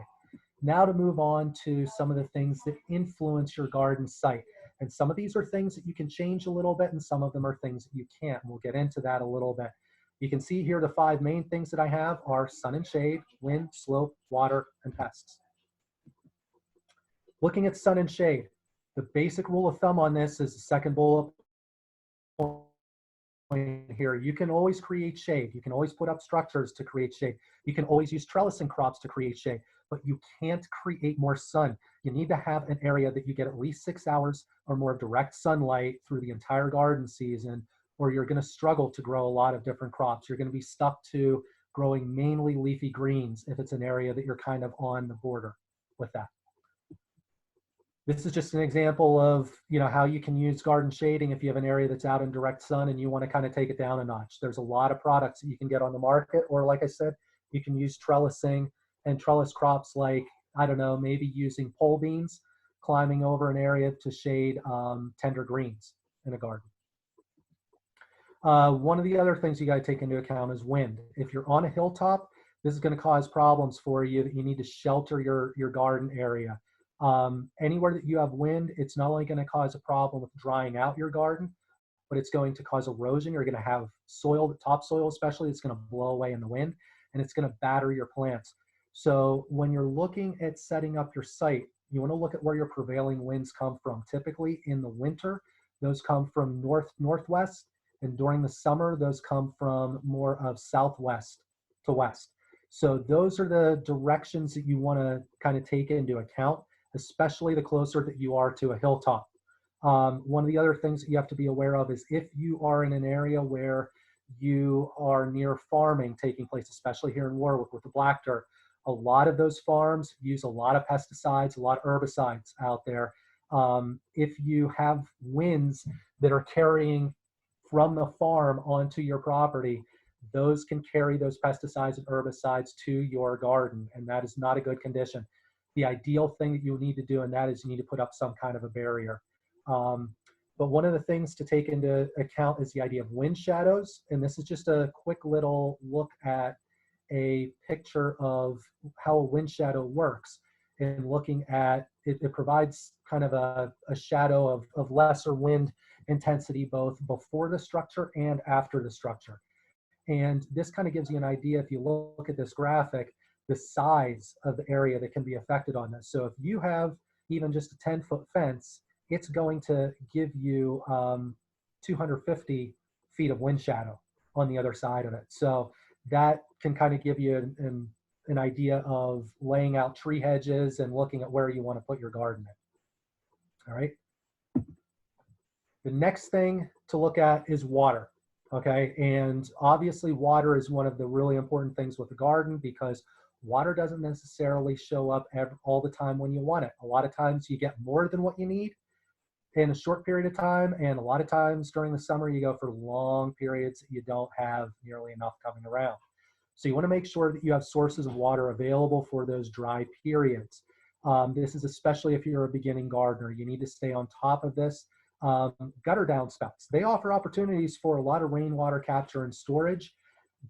Now to move on to some of the things that influence your garden site. And some of these are things that you can change a little bit, and some of them are things that you can't. And we'll get into that a little bit. You can see here the 5 main things that I have are sun and shade, wind, slope, water, and pests. Looking at sun and shade, the basic rule of thumb on this is the second bullet point here. You can always create shade. You can always put up structures to create shade. You can always use trellising crops to create shade, but you can't create more sun. You need to have an area that you get at least 6 hours or more of direct sunlight through the entire garden season, or you're going to struggle to grow a lot of different crops. You're going to be stuck to growing mainly leafy greens if it's an area that you're kind of on the border with that. This is just an example of, how you can use garden shading if you have an area that's out in direct sun and you want to kind of take it down a notch. There's a lot of products that you can get on the market, or like I said, you can use trellising and trellis crops like, I don't know, maybe using pole beans, climbing over an area to shade tender greens in a garden. One of the other things you got to take into account is wind. If you're on a hilltop, this is going to cause problems for you. You need to shelter your garden area. Anywhere that you have wind, it's not only going to cause a problem with drying out your garden, but it's going to cause erosion. You're going to have soil, topsoil especially, it's going to blow away in the wind, and it's going to batter your plants. So when you're looking at setting up your site, You want to look at where your prevailing winds come from. Typically in the winter, those come from northwest, and during the summer, those come from more of southwest to west. So those are the directions that you want to kind of take into account, especially the closer that you are to a hilltop. One of the other things that you have to be aware of is if you are in an area where you are near farming taking place, especially here in Warwick with the black dirt, a lot of those farms use a lot of pesticides, a lot of herbicides out there. If you have winds that are carrying from the farm onto your property, those can carry those pesticides and herbicides to your garden, and that is not a good condition. The ideal thing that you need to do in that is you need to put up some kind of a barrier. But one of the things to take into account is the idea of wind shadows, and this is just a quick little look at a picture of how a wind shadow works. And looking at it, it provides kind of a shadow of lesser wind intensity both before the structure and after the structure. And this kind of gives you an idea, if you look at this graphic, the size of the area that can be affected on this. So if you have even just a 10-foot fence, it's going to give you 250 feet of wind shadow on the other side of it. So that can kind of give you an idea of laying out tree hedges and looking at where you want to put your garden in. All right. The next thing to look at is water. Okay. And obviously water is one of the really important things with the garden, because water doesn't necessarily show up all the time when you want it. A lot of times you get more than what you need in a short period of time, and a lot of times during the summer you go for long periods that you don't have nearly enough coming around. So you want to make sure that you have sources of water available for those dry periods. This is especially if you're a beginning gardener. You need to stay on top of this. Gutter downspouts, they offer opportunities for a lot of rainwater capture and storage,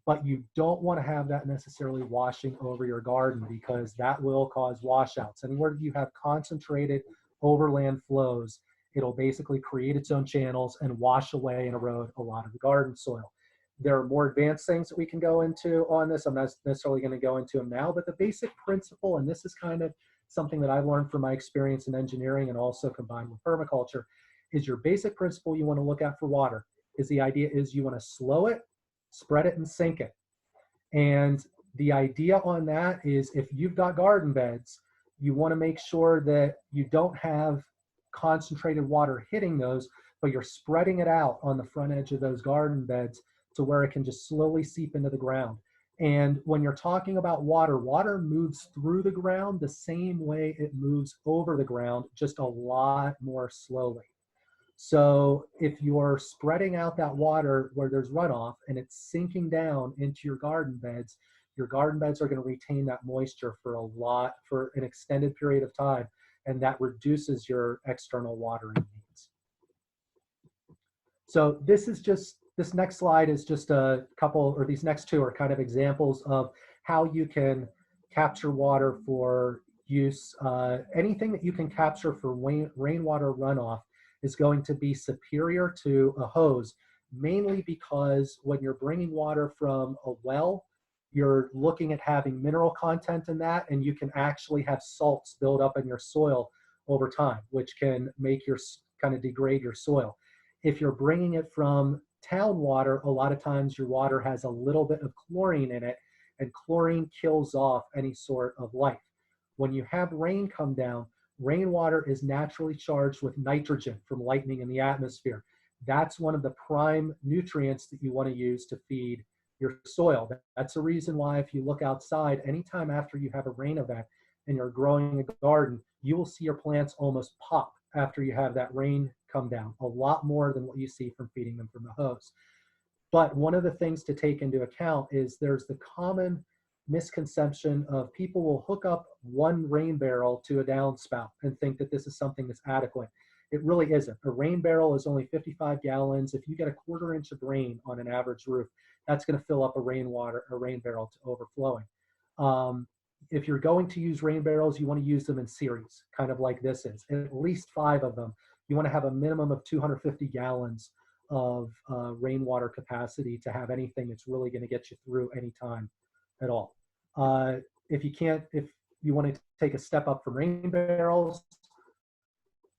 but you don't want to have that necessarily washing over your garden, because that will cause washouts. Anywhere that you have concentrated overland flows, it'll basically create its own channels and wash away and erode a lot of the garden soil. There are more advanced things that we can go into on this. I'm not necessarily going to go into them now, but the basic principle, and this is kind of something that I've learned from my experience in engineering and also combined with permaculture, is your basic principle you want to look at for water is the idea is you want to slow it, spread it, and sink it. And the idea on that is if you've got garden beds, you want to make sure that you don't have concentrated water hitting those, but you're spreading it out on the front edge of those garden beds to where it can just slowly seep into the ground. And when you're talking about water, water moves through the ground the same way it moves over the ground, just a lot more slowly. So if you're spreading out that water where there's runoff and it's sinking down into your garden beds are going to retain that moisture for an extended period of time, and that reduces your external watering needs. So this next slide is just a couple, or these next two are kind of examples of how you can capture water for use. Anything that you can capture for rainwater runoff is going to be superior to a hose, mainly because when you're bringing water from a well, you're looking at having mineral content in that, and you can actually have salts build up in your soil over time, which can make kind of degrade your soil. If you're bringing it from town water, a lot of times your water has a little bit of chlorine in it, and chlorine kills off any sort of life. When you have rain come down, rainwater is naturally charged with nitrogen from lightning in the atmosphere. That's one of the prime nutrients that you want to use to feed your soil. That's the reason why if you look outside, anytime after you have a rain event and you're growing a garden, you will see your plants almost pop after you have that rain come down, a lot more than what you see from feeding them from the hose. But one of the things to take into account is there's the common misconception of people will hook up one rain barrel to a downspout and think that this is something that's adequate. It really isn't. A rain barrel is only 55 gallons. If you get a 1/4 inch of rain on an average roof, that's going to fill up a rain barrel to overflowing. If you're going to use rain barrels, you want to use them in series, kind of like this is, at least 5 of them. You want to have a minimum of 250 gallons of rainwater capacity to have anything that's really going to get you through any time at all. If you want to take a step up from rain barrels,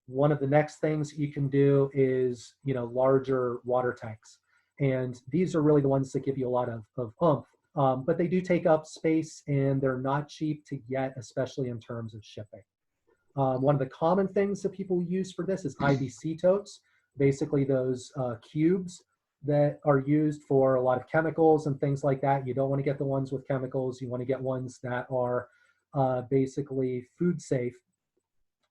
one of the next things you can do is, larger water tanks. And these are really the ones that give you a lot of oomph. But they do take up space and they're not cheap to get, especially in terms of shipping. One of the common things that people use for this is IBC totes, basically those cubes that are used for a lot of chemicals and things like that. You don't want to get the ones with chemicals. You want to get ones that are basically food safe.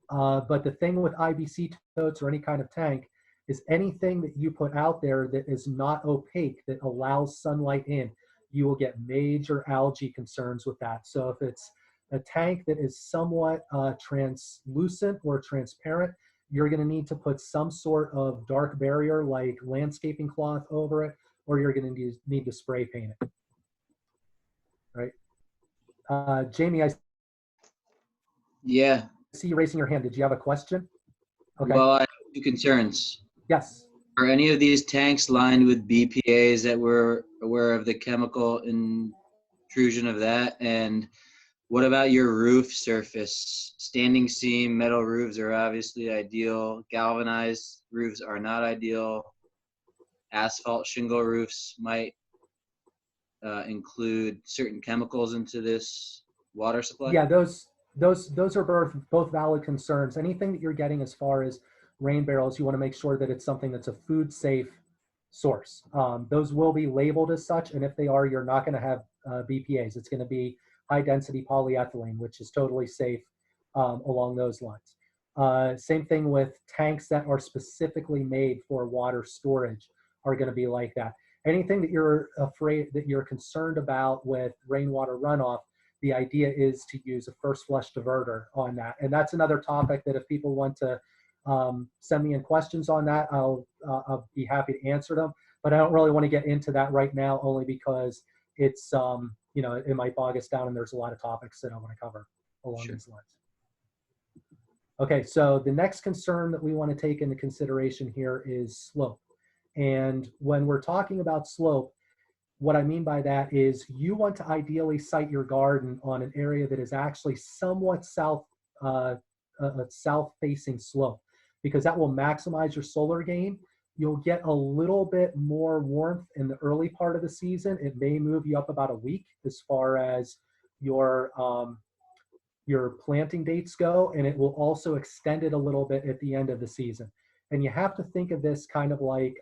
But the thing with IBC totes or any kind of tank is anything that you put out there that is not opaque, that allows sunlight in, you will get major algae concerns with that. So if it's a tank that is somewhat translucent or transparent, you're going to need to put some sort of dark barrier like landscaping cloth over it, or you're going to need to spray paint it. Right? Jamie, I see you raising your hand. Did you have a question? Okay. Well, I have two concerns. Yes. Are any of these tanks lined with BPAs that we're aware of the chemical intrusion of that? And what about your roof surface? Standing seam, metal roofs are obviously ideal. Galvanized roofs are not ideal. Asphalt shingle roofs might include certain chemicals into this water supply. Yeah, those are both valid concerns. Anything that you're getting as far as rain barrels, you want to make sure that it's something that's a food safe source. Those will be labeled as such, and if they are, you're not going to have BPAs. It's going to be high density polyethylene, which is totally safe along those lines. Same thing with tanks that are specifically made for water storage are going to be like that. Anything that you're concerned about with rainwater runoff, the idea is to use a first flush diverter on that. And that's another topic that if people want to send me in questions on that, I'll be happy to answer them. But I don't really want to get into that right now, only because it's, it might bog us down and there's a lot of topics that I want to cover along these lines. Okay, so the next concern that we want to take into consideration here is slope. And when we're talking about slope, what I mean by that is you want to ideally site your garden on an area that is actually somewhat south-facing slope, because that will maximize your solar gain. You'll get a little bit more warmth in the early part of the season. It may move you up about a week as far as your planting dates go, and it will also extend it a little bit at the end of the season. And you have to think of this kind of like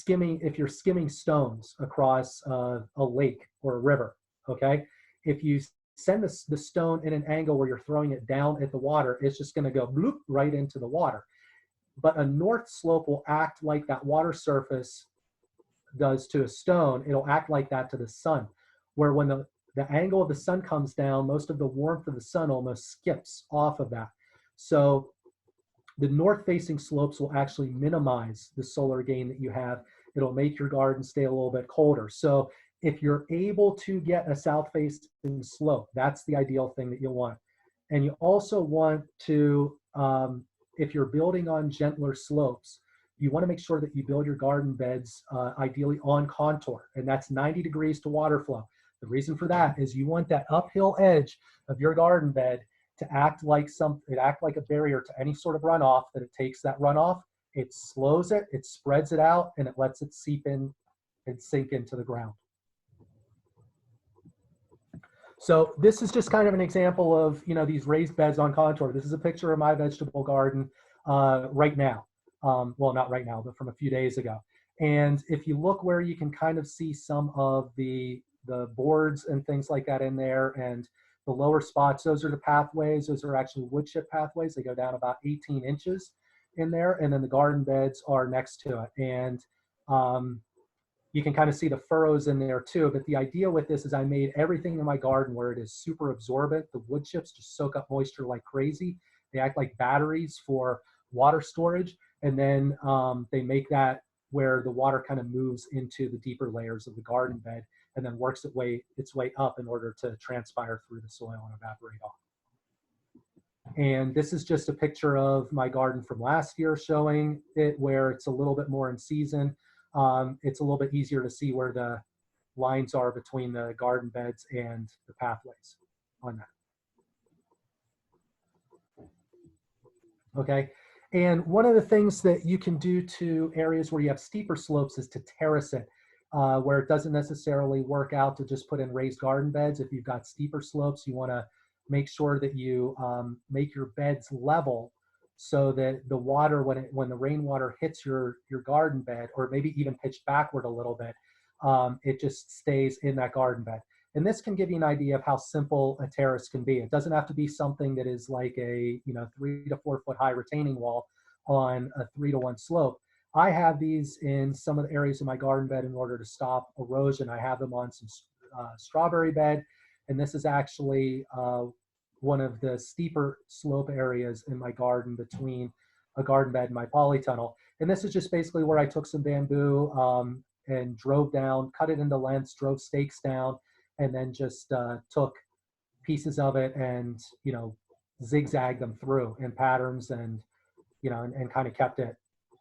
if you're skimming stones across a lake or a river, okay? If you send the stone in an angle where you're throwing it down at the water, it's just gonna go bloop right into the water. But a north slope will act like that water surface does to a stone. It'll act like that to the sun, where when the angle of the sun comes down, most of the warmth of the sun almost skips off of that. So the north-facing slopes will actually minimize the solar gain that you have. It'll make your garden stay a little bit colder. So if you're able to get a south-facing slope, that's the ideal thing that you'll want. And you also want to, if you're building on gentler slopes, you want to make sure that you build your garden beds ideally on contour, and that's 90 degrees to water flow. The reason for that is you want that uphill edge of your garden bed to act like a barrier to any sort of runoff. That it takes that runoff, it slows it, it spreads it out, and it lets it seep in and sink into the ground. So this is just kind of an example of these raised beds on contour. This is a picture of my vegetable garden right now. Well, not right now, but from a few days ago. And if you look where you can kind of see some of the boards and things like that in there, and the lower spots, those are the pathways. Those are actually wood chip pathways. They go down about 18 inches in there, and then the garden beds are next to it. And you can kind of see the furrows in there too. But the idea with this is I made everything in my garden where it is super absorbent. The wood chips just soak up moisture like crazy. They act like batteries for water storage. And then they make that where the water kind of moves into the deeper layers of the garden bed and then works its way up in order to transpire through the soil and evaporate off. And this is just a picture of my garden from last year showing it where it's a little bit more in season. It's a little bit easier to see where the lines are between the garden beds and the pathways on that. Okay. And one of the things that you can do to areas where you have steeper slopes is to terrace it, where it doesn't necessarily work out to just put in raised garden beds. If you've got steeper slopes, you want to make sure that you make your beds level so that the water, when the rainwater hits your garden bed, or maybe even pitched backward a little bit, it just stays in that garden bed. And this can give you an idea of how simple a terrace can be. It doesn't have to be something that is like a 3 to 4 foot high retaining wall on a 3-to-1 slope. I have these in some of the areas of my garden bed in order to stop erosion. I have them on some strawberry bed, and this is actually one of the steeper slope areas in my garden between a garden bed and my polytunnel. And this is just basically where I took some bamboo and drove down, cut it into lengths, drove stakes down, and then just took pieces of it and, zigzagged them through in patterns and, and kind of kept it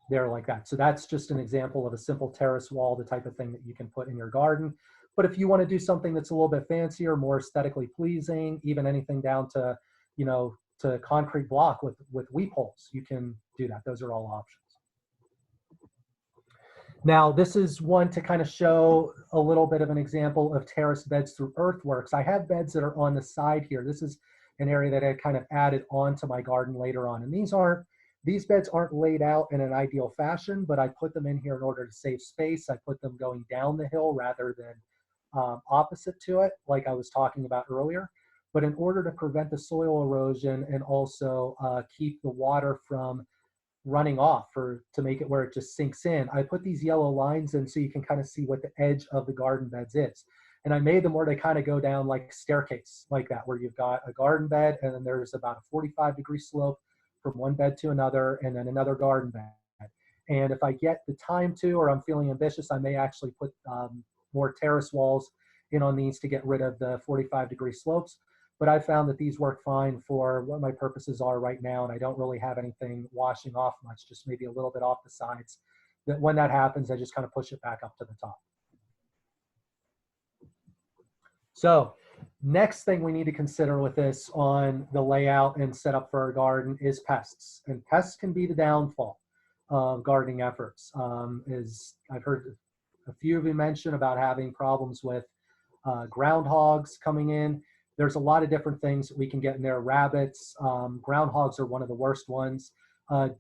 there like that. So that's just an example of a simple terrace wall, the type of thing that you can put in your garden. But if you want to do something that's a little bit fancier, more aesthetically pleasing, even anything down to, to concrete block with weep holes, you can do that. Those are all options. Now, this is one to kind of show a little bit of an example of terrace beds through earthworks. I have beds that are on the side here. This is an area that I kind of added onto my garden later on. And these beds aren't laid out in an ideal fashion, but I put them in here in order to save space. I put them going down the hill rather than opposite to it, like I was talking about earlier. But in order to prevent the soil erosion and also keep the water from running off, or to make it where it just sinks in, I put these yellow lines in so you can kind of see what the edge of the garden beds is. And I made them where they kind of go down like a staircase like that, where you've got a garden bed and then there's about a 45-degree slope from one bed to another, and then another garden bed. And if I get the time to, or I'm feeling ambitious, I may actually put more terrace walls in on these to get rid of the 45-degree slopes. But I found that these work fine for what my purposes are right now, and I don't really have anything washing off much, just maybe a little bit off the sides. That when that happens, I just kind of push it back up to the top. So next thing we need to consider with this on the layout and setup for our garden is pests. And pests can be the downfall of gardening efforts. As I've heard a few of you mention about having problems with groundhogs coming in. There's a lot of different things that we can get in there. Rabbits, groundhogs are one of the worst ones.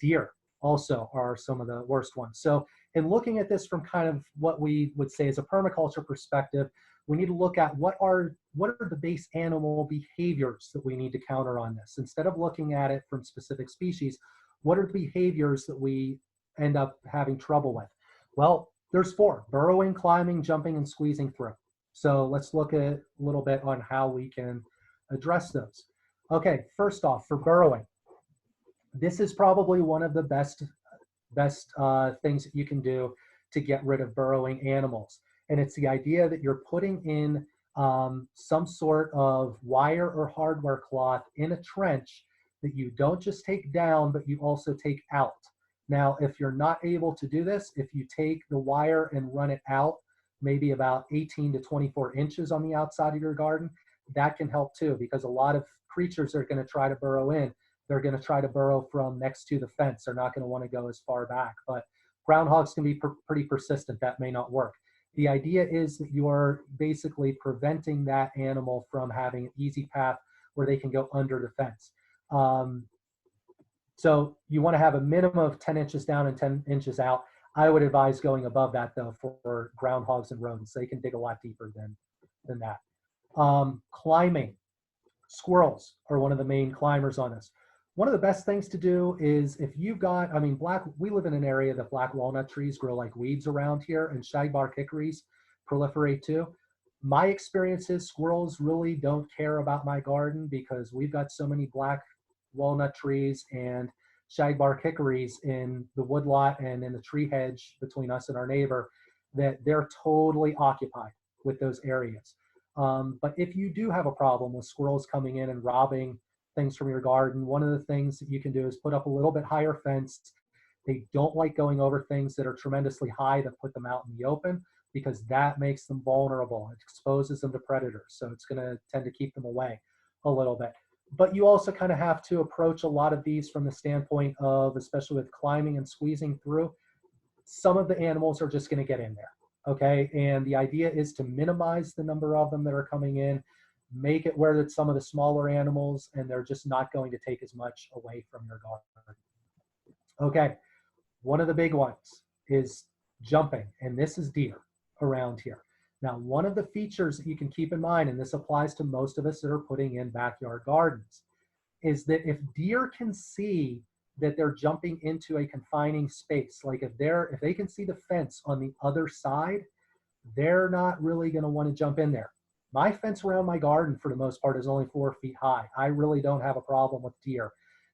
Deer also are some of the worst ones. So in looking at this from kind of what we would say is a permaculture perspective, we need to look at what are the base animal behaviors that we need to counter on this. Instead of looking at it from specific species, what are the behaviors that we end up having trouble with? Well, there's 4: burrowing, climbing, jumping, and squeezing through. So let's look at a little bit on how we can address those. Okay, first off, for burrowing, this is probably one of the best things that you can do to get rid of burrowing animals. And it's the idea that you're putting in some sort of wire or hardware cloth in a trench that you don't just take down, but you also take out. Now, if you're not able to do this, if you take the wire and run it out, maybe about 18 to 24 inches on the outside of your garden, that can help too, because a lot of creatures are going to try to burrow in. They're going to try to burrow from next to the fence. They're not going to want to go as far back. But groundhogs can be pretty persistent. That may not work. The idea is that you are basically preventing that animal from having an easy path where they can go under the fence. So you want to have a minimum of 10 inches down and 10 inches out. I would advise going above that though for groundhogs and rodents. They can dig a lot deeper than that. Climbing. Squirrels are one of the main climbers on this. One of the best things to do is if you've got, we live in an area that black walnut trees grow like weeds around here, and shagbark hickories proliferate too. My experience is squirrels really don't care about my garden because we've got so many black walnut trees and shagbark hickories in the woodlot and in the tree hedge between us and our neighbor that they're totally occupied with those areas. But if you do have a problem with squirrels coming in and robbing things from your garden, one of the things that you can do is put up a little bit higher fence. They don't like going over things that are tremendously high that put them out in the open because that makes them vulnerable. It exposes them to predators. So it's going to tend to keep them away a little bit. But you also kind of have to approach a lot of these from the standpoint of, especially with climbing and squeezing through, some of the animals are just going to get in there. Okay, and the idea is to minimize the number of them that are coming in, make it where it's some of the smaller animals, and they're just not going to take as much away from your garden. Okay, one of the big ones is jumping, and this is deer around here. Now, one of the features that you can keep in mind, and this applies to most of us that are putting in backyard gardens, is that if deer can see that they're jumping into a confining space, like if they can see the fence on the other side, they're not really going to want to jump in there. My fence around my garden, for the most part, is only 4 feet high. I really don't have a problem with deer.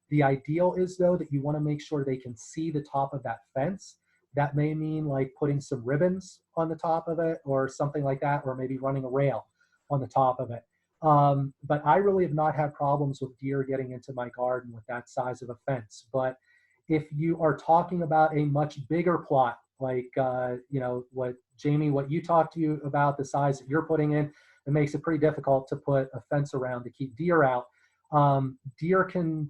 The ideal is, though, that you want to make sure they can see the top of that fence. That may mean like putting some ribbons on the top of it or something like that, or maybe running a rail on the top of it. But I really have not had problems with deer getting into my garden with that size of a fence. But if you are talking about a much bigger plot, like, you know, what Jamie, what you talked to you about, the size that you're putting in, it makes it pretty difficult to put a fence around to keep deer out. Deer can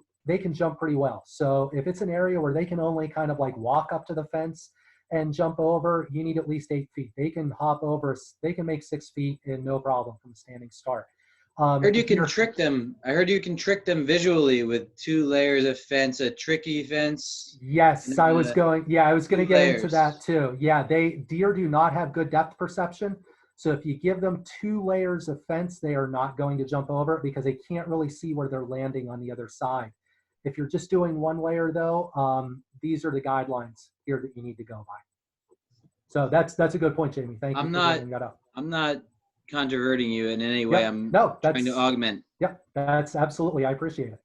jump pretty well. So if it's an area where they can only kind of like walk up to the fence and jump over, you need at least 8 feet. They can hop over, they can make 6 feet and no problem from a standing start. I heard you can trick them. I heard you can trick them visually with 2 layers of fence, a tricky fence. Yes, I was going to get layers. into that too. Yeah, deer do not have good depth perception. So if you give them 2 layers of fence, they are not going to jump over it because they can't really see where they're landing on the other side. If you're just doing 1 layer though, these are the guidelines here that you need to go by. So that's a good point, Jamie. Thank you for bringing that up. I'm not controverting you in any way. Yep. I'm trying to augment. Yep, that's absolutely, I appreciate it.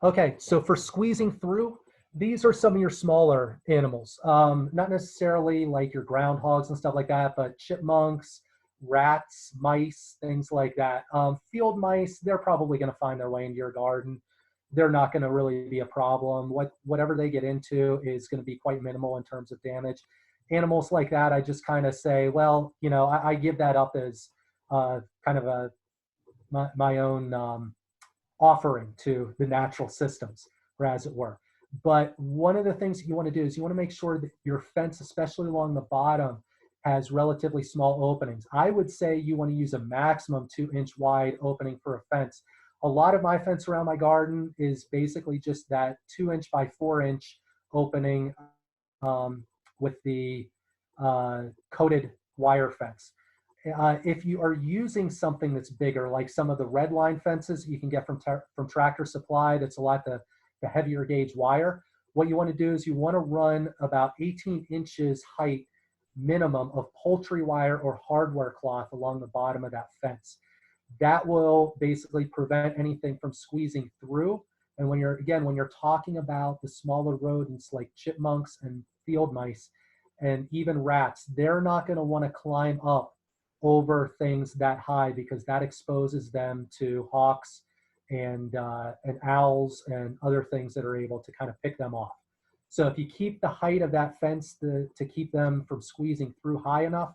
Okay, so for squeezing through, these are some of your smaller animals. Not necessarily like your groundhogs and stuff like that, but chipmunks, rats, mice, things like that. Field mice, they're probably going to find their way into your garden. They're not going to really be a problem. Whatever they get into is going to be quite minimal in terms of damage. Animals like that, I just kind of say, well, you know, I give that up as kind of my own offering to the natural systems, or as it were. But one of the things that you want to do is you want to make sure that your fence, especially along the bottom, has relatively small openings. I would say you want to use a maximum 2-inch wide opening for a fence. A lot of my fence around my garden is basically just that 2-inch by 4-inch opening with the coated wire fence. If you are using something that's bigger, like some of the red line fences you can get from Tractor Supply, that's a lot the heavier gauge wire, what you want to do is you want to run about 18 inches height minimum of poultry wire or hardware cloth along the bottom of that fence. That will basically prevent anything from squeezing through. And when you're talking about the smaller rodents like chipmunks and field mice and even rats, they're not going to want to climb up over things that high because that exposes them to hawks and owls and other things that are able to kind of pick them off. So if you keep the height of that fence to keep them from squeezing through high enough,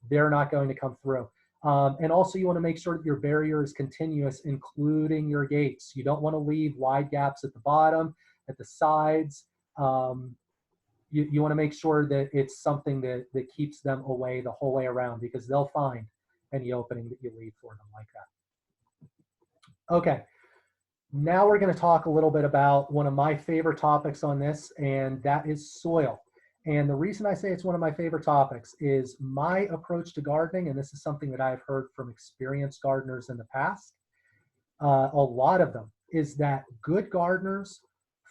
they're not going to come through. And also you want to make sure that your barrier is continuous, including your gates. You don't want to leave wide gaps at the bottom, at the sides. You want to make sure that it's something that keeps them away the whole way around because they'll find any opening that you leave for them like that. Okay, now we're going to talk a little bit about one of my favorite topics on this, and that is soil. And the reason I say it's one of my favorite topics is my approach to gardening, and this is something that I've heard from experienced gardeners in the past, a lot of them, is that good gardeners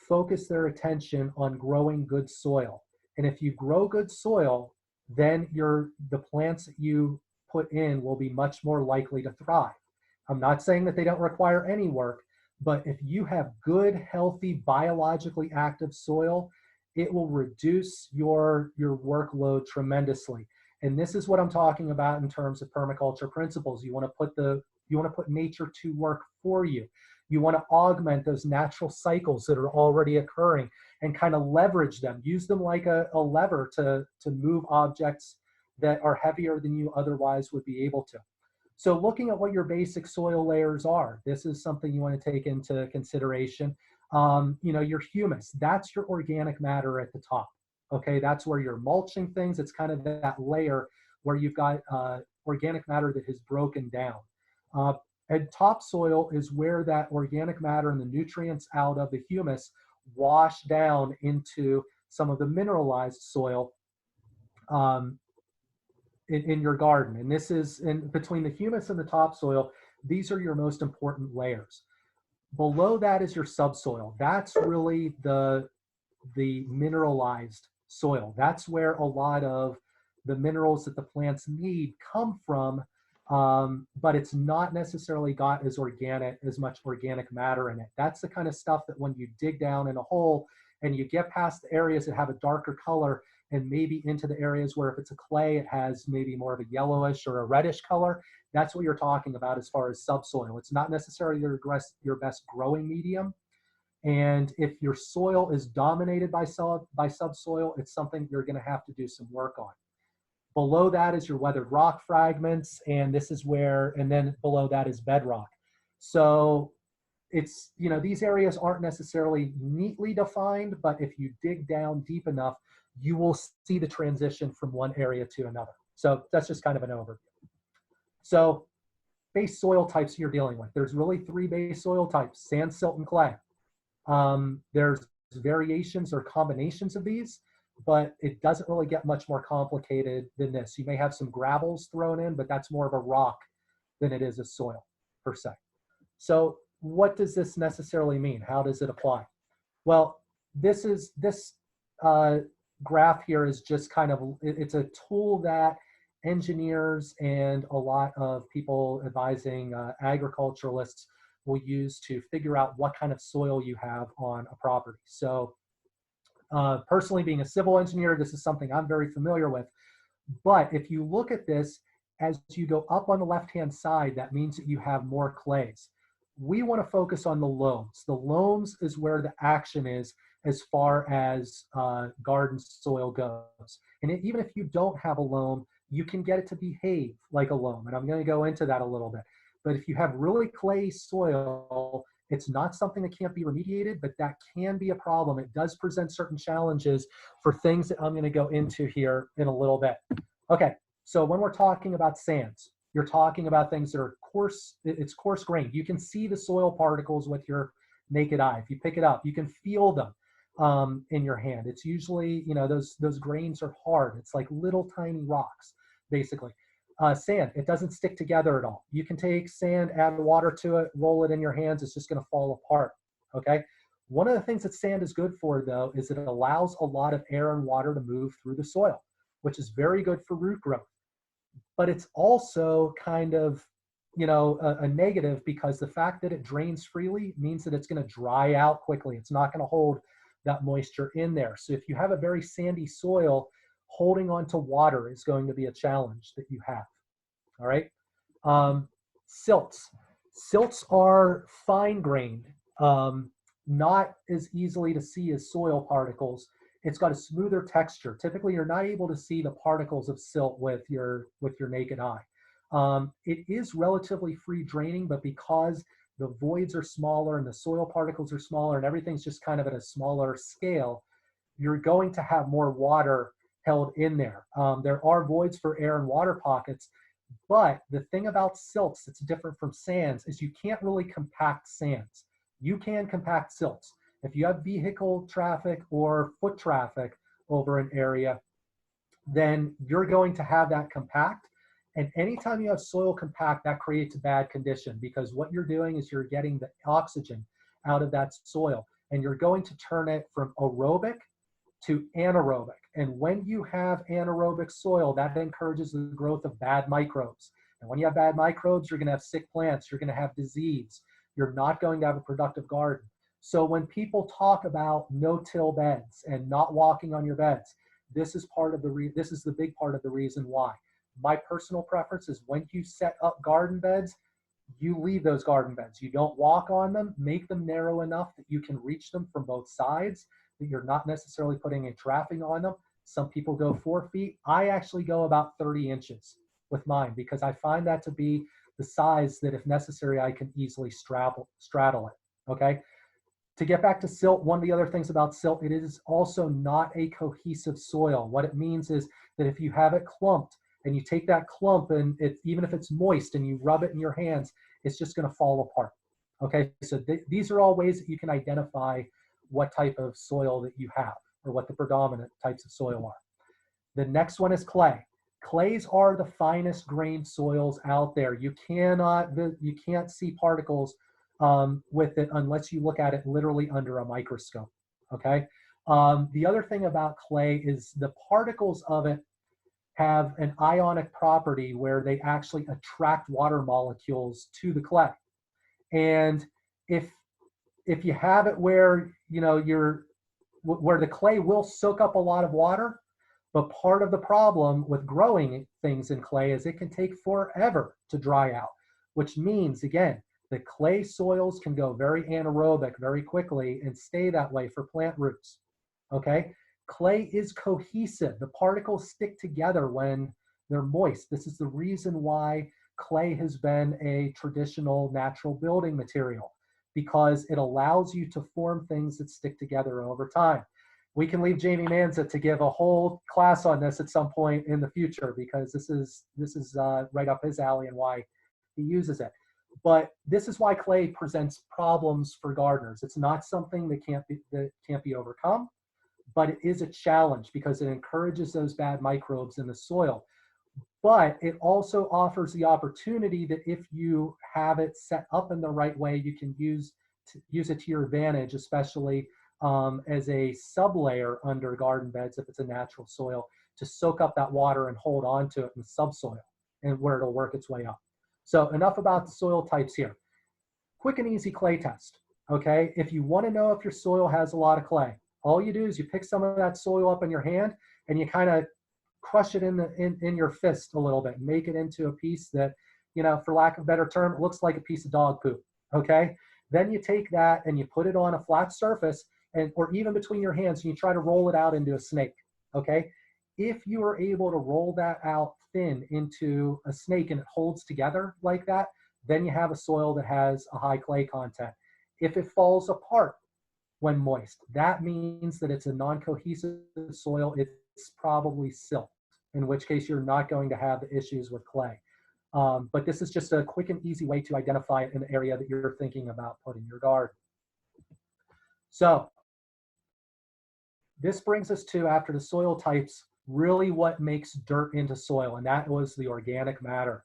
focus their attention on growing good soil. And if you grow good soil, then the plants that you put in will be much more likely to thrive. I'm not saying that they don't require any work, but if you have good, healthy, biologically active soil, it will reduce your workload tremendously. And this is what I'm talking about in terms of permaculture principles. You want to put nature to work for you. You want to augment those natural cycles that are already occurring and kind of leverage them. Use them like a lever to move objects that are heavier than you otherwise would be able to. So looking at what your basic soil layers are, this is something you want to take into consideration. Your humus, that's your organic matter at the top. Okay, that's where you're mulching things. It's kind of that layer where you've got organic matter that has broken down. And topsoil is where that organic matter and the nutrients out of the humus wash down into some of the mineralized soil in your garden. And this is between the humus and the topsoil, these are your most important layers. Below that is your subsoil. That's really the mineralized soil. That's where a lot of the minerals that the plants need come from, but it's not necessarily got as much organic matter in it. That's the kind of stuff that when you dig down in a hole and you get past the areas that have a darker color and maybe into the areas where if it's a clay, it has maybe more of a yellowish or a reddish color, that's what you're talking about as far as subsoil. It's not necessarily your best growing medium. And if your soil is dominated by subsoil, it's something you're going to have to do some work on. Below that is your weathered rock fragments, and this is where, and then below that is bedrock. So it's, these areas aren't necessarily neatly defined, but if you dig down deep enough, you will see the transition from one area to another. So that's just kind of an overview. So base soil types you're dealing with. There's really 3 base soil types: sand, silt, and clay. There's variations or combinations of these, but it doesn't really get much more complicated than this. You may have some gravels thrown in, but that's more of a rock than it is a soil per se. So what does this necessarily mean? How does it apply? Well, this graph here is just kind of, it's a tool that engineers and a lot of people advising agriculturalists will use to figure out what kind of soil you have on a property. So personally, being a civil engineer, this is something I'm very familiar with. But if you look at this, as you go up on the left-hand side, that means that you have more clays. We want to focus on the loams. The loams is where the action is as far as garden soil goes. And even if you don't have a loam, you can get it to behave like a loam. And I'm going to go into that a little bit. But if you have really clay soil, it's not something that can't be remediated, but that can be a problem. It does present certain challenges for things that I'm going to go into here in a little bit. Okay, so when we're talking about sands, you're talking about things that are coarse, it's coarse grained. You can see the soil particles with your naked eye. If you pick it up, you can feel them in your hand. It's usually, those grains are hard. It's like little tiny rocks, basically. Sand, it doesn't stick together at all. You can take sand, add water to it, roll it in your hands, it's just going to fall apart, okay? One of the things that sand is good for, though, is it allows a lot of air and water to move through the soil, which is very good for root growth. But it's also kind of, a negative, because the fact that it drains freely means that it's going to dry out quickly. It's not going to hold that moisture in there. So if you have a very sandy soil, holding on to water is going to be a challenge that you have. All right. Silts. Silts are fine-grained, not as easily to see as soil particles. It's got a smoother texture. Typically, you're not able to see the particles of silt with your naked eye. It is relatively free draining, but because the voids are smaller and the soil particles are smaller and everything's just kind of at a smaller scale, you're going to have more water held in there. There are voids for air and water pockets, but the thing about silts that's different from sands is you can't really compact sands. You can compact silts. If you have vehicle traffic or foot traffic over an area, then you're going to have that compact. And anytime you have soil compact, that creates a bad condition, because what you're doing is you're getting the oxygen out of that soil, and you're going to turn it from aerobic to anaerobic. And when you have anaerobic soil, that encourages the growth of bad microbes. And when you have bad microbes, you're going to have sick plants, you're going to have disease, you're not going to have a productive garden. So when people talk about no-till beds and not walking on your beds, this is the big part of the reason why. My personal preference is when you set up garden beds, you leave those garden beds. You don't walk on them, make them narrow enough that you can reach them from both sides, that you're not necessarily putting in traffic on them. Some people go 4 feet. I actually go about 30 inches with mine, because I find that to be the size that if necessary, I can easily straddle it, okay? To get back to silt, one of the other things about silt, it is also not a cohesive soil. What it means is that if you have it clumped and you take that clump and even if it's moist and you rub it in your hands, it's just gonna fall apart, okay? So these are all ways that you can identify what type of soil that you have or what the predominant types of soil are. The next one is clay. Clays are the finest grained soils out there. You can't see particles with it unless you look at it literally under a microscope, okay? The other thing about clay is the particles of it have an ionic property where they actually attract water molecules to the clay. And if you have it where, you know, where the clay will soak up a lot of water, but part of the problem with growing things in clay is it can take forever to dry out, which means, again, the clay soils can go very anaerobic very quickly and stay that way for plant roots, okay? Clay is cohesive. The particles stick together when they're moist. This is the reason why clay has been a traditional natural building material, because it allows you to form things that stick together over time. We can leave Jamie Manza to give a whole class on this at some point in the future, because this is right up his alley and why he uses it. But this is why clay presents problems for gardeners. It's not something that can't be overcome, but it is a challenge because it encourages those bad microbes in the soil. But it also offers the opportunity that if you have it set up in the right way, you can use it to your advantage, especially as a sublayer under garden beds if it's a natural soil, to soak up that water and hold on to it in the subsoil and where it'll work its way up. So enough about the soil types here. Quick and easy clay test, okay? If you want to know if your soil has a lot of clay, all you do is you pick some of that soil up in your hand and you kind of crush it in your fist a little bit, make it into a piece that, you know, for lack of a better term, it looks like a piece of dog poop, okay? Then you take that and you put it on a flat surface or even between your hands, and you try to roll it out into a snake, okay? If you are able to roll that out thin into a snake and it holds together like that, then you have a soil that has a high clay content. If it falls apart when moist, that means that it's a non-cohesive soil. It's probably silt, in which case you're not going to have the issues with clay. But this is just a quick and easy way to identify it in the area that you're thinking about putting your garden. So this brings us to, after the soil types, really what makes dirt into soil, and that was the organic matter.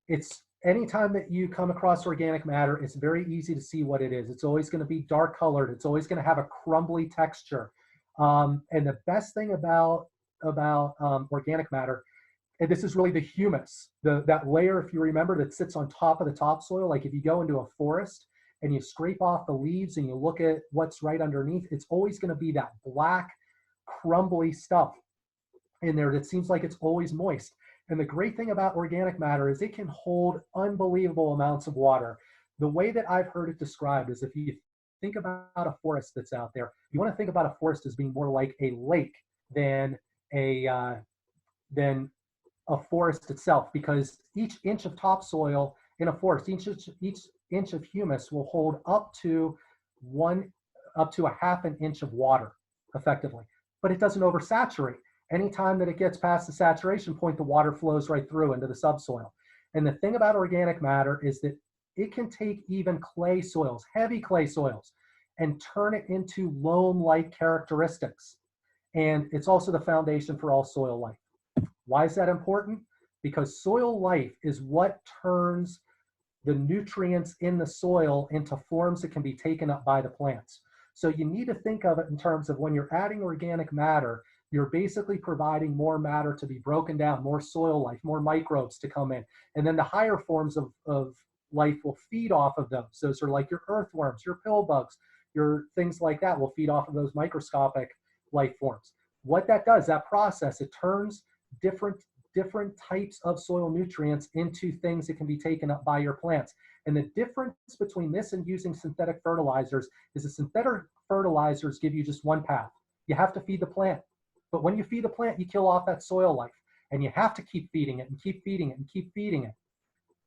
It's anytime that you come across organic matter, it's very easy to see what it is. It's always going to be dark colored. It's always going to have a crumbly texture. And the best thing about organic matter, and this is really the humus, that layer, if you remember, that sits on top of the topsoil. Like if you go into a forest and you scrape off the leaves and you look at what's right underneath, it's always going to be that black, crumbly stuff in there that seems like it's always moist. And the great thing about organic matter is it can hold unbelievable amounts of water. The way that I've heard it described is if you think about a forest that's out there, you want to think about a forest as being more like a lake than a forest itself, because each inch of topsoil in a forest, each inch of humus will hold up to a half an inch of water effectively, but it doesn't oversaturate. Anytime that it gets past the saturation point, the water flows right through into the subsoil. And the thing about organic matter is that it can take even clay soils, heavy clay soils, and turn it into loam-like characteristics. And it's also the foundation for all soil life. Why is that important? Because soil life is what turns the nutrients in the soil into forms that can be taken up by the plants. So you need to think of it in terms of when you're adding organic matter, you're basically providing more matter to be broken down, more soil life, more microbes to come in. And then the higher forms of life will feed off of those. Those are like your earthworms, your pill bugs, your things like that will feed off of those microscopic life forms. What that does, that process, it turns different types of soil nutrients into things that can be taken up by your plants. And the difference between this and using synthetic fertilizers is the synthetic fertilizers give you just one path. You have to feed the plant. But when you feed the plant, you kill off that soil life. And you have to keep feeding it and keep feeding it and keep feeding it.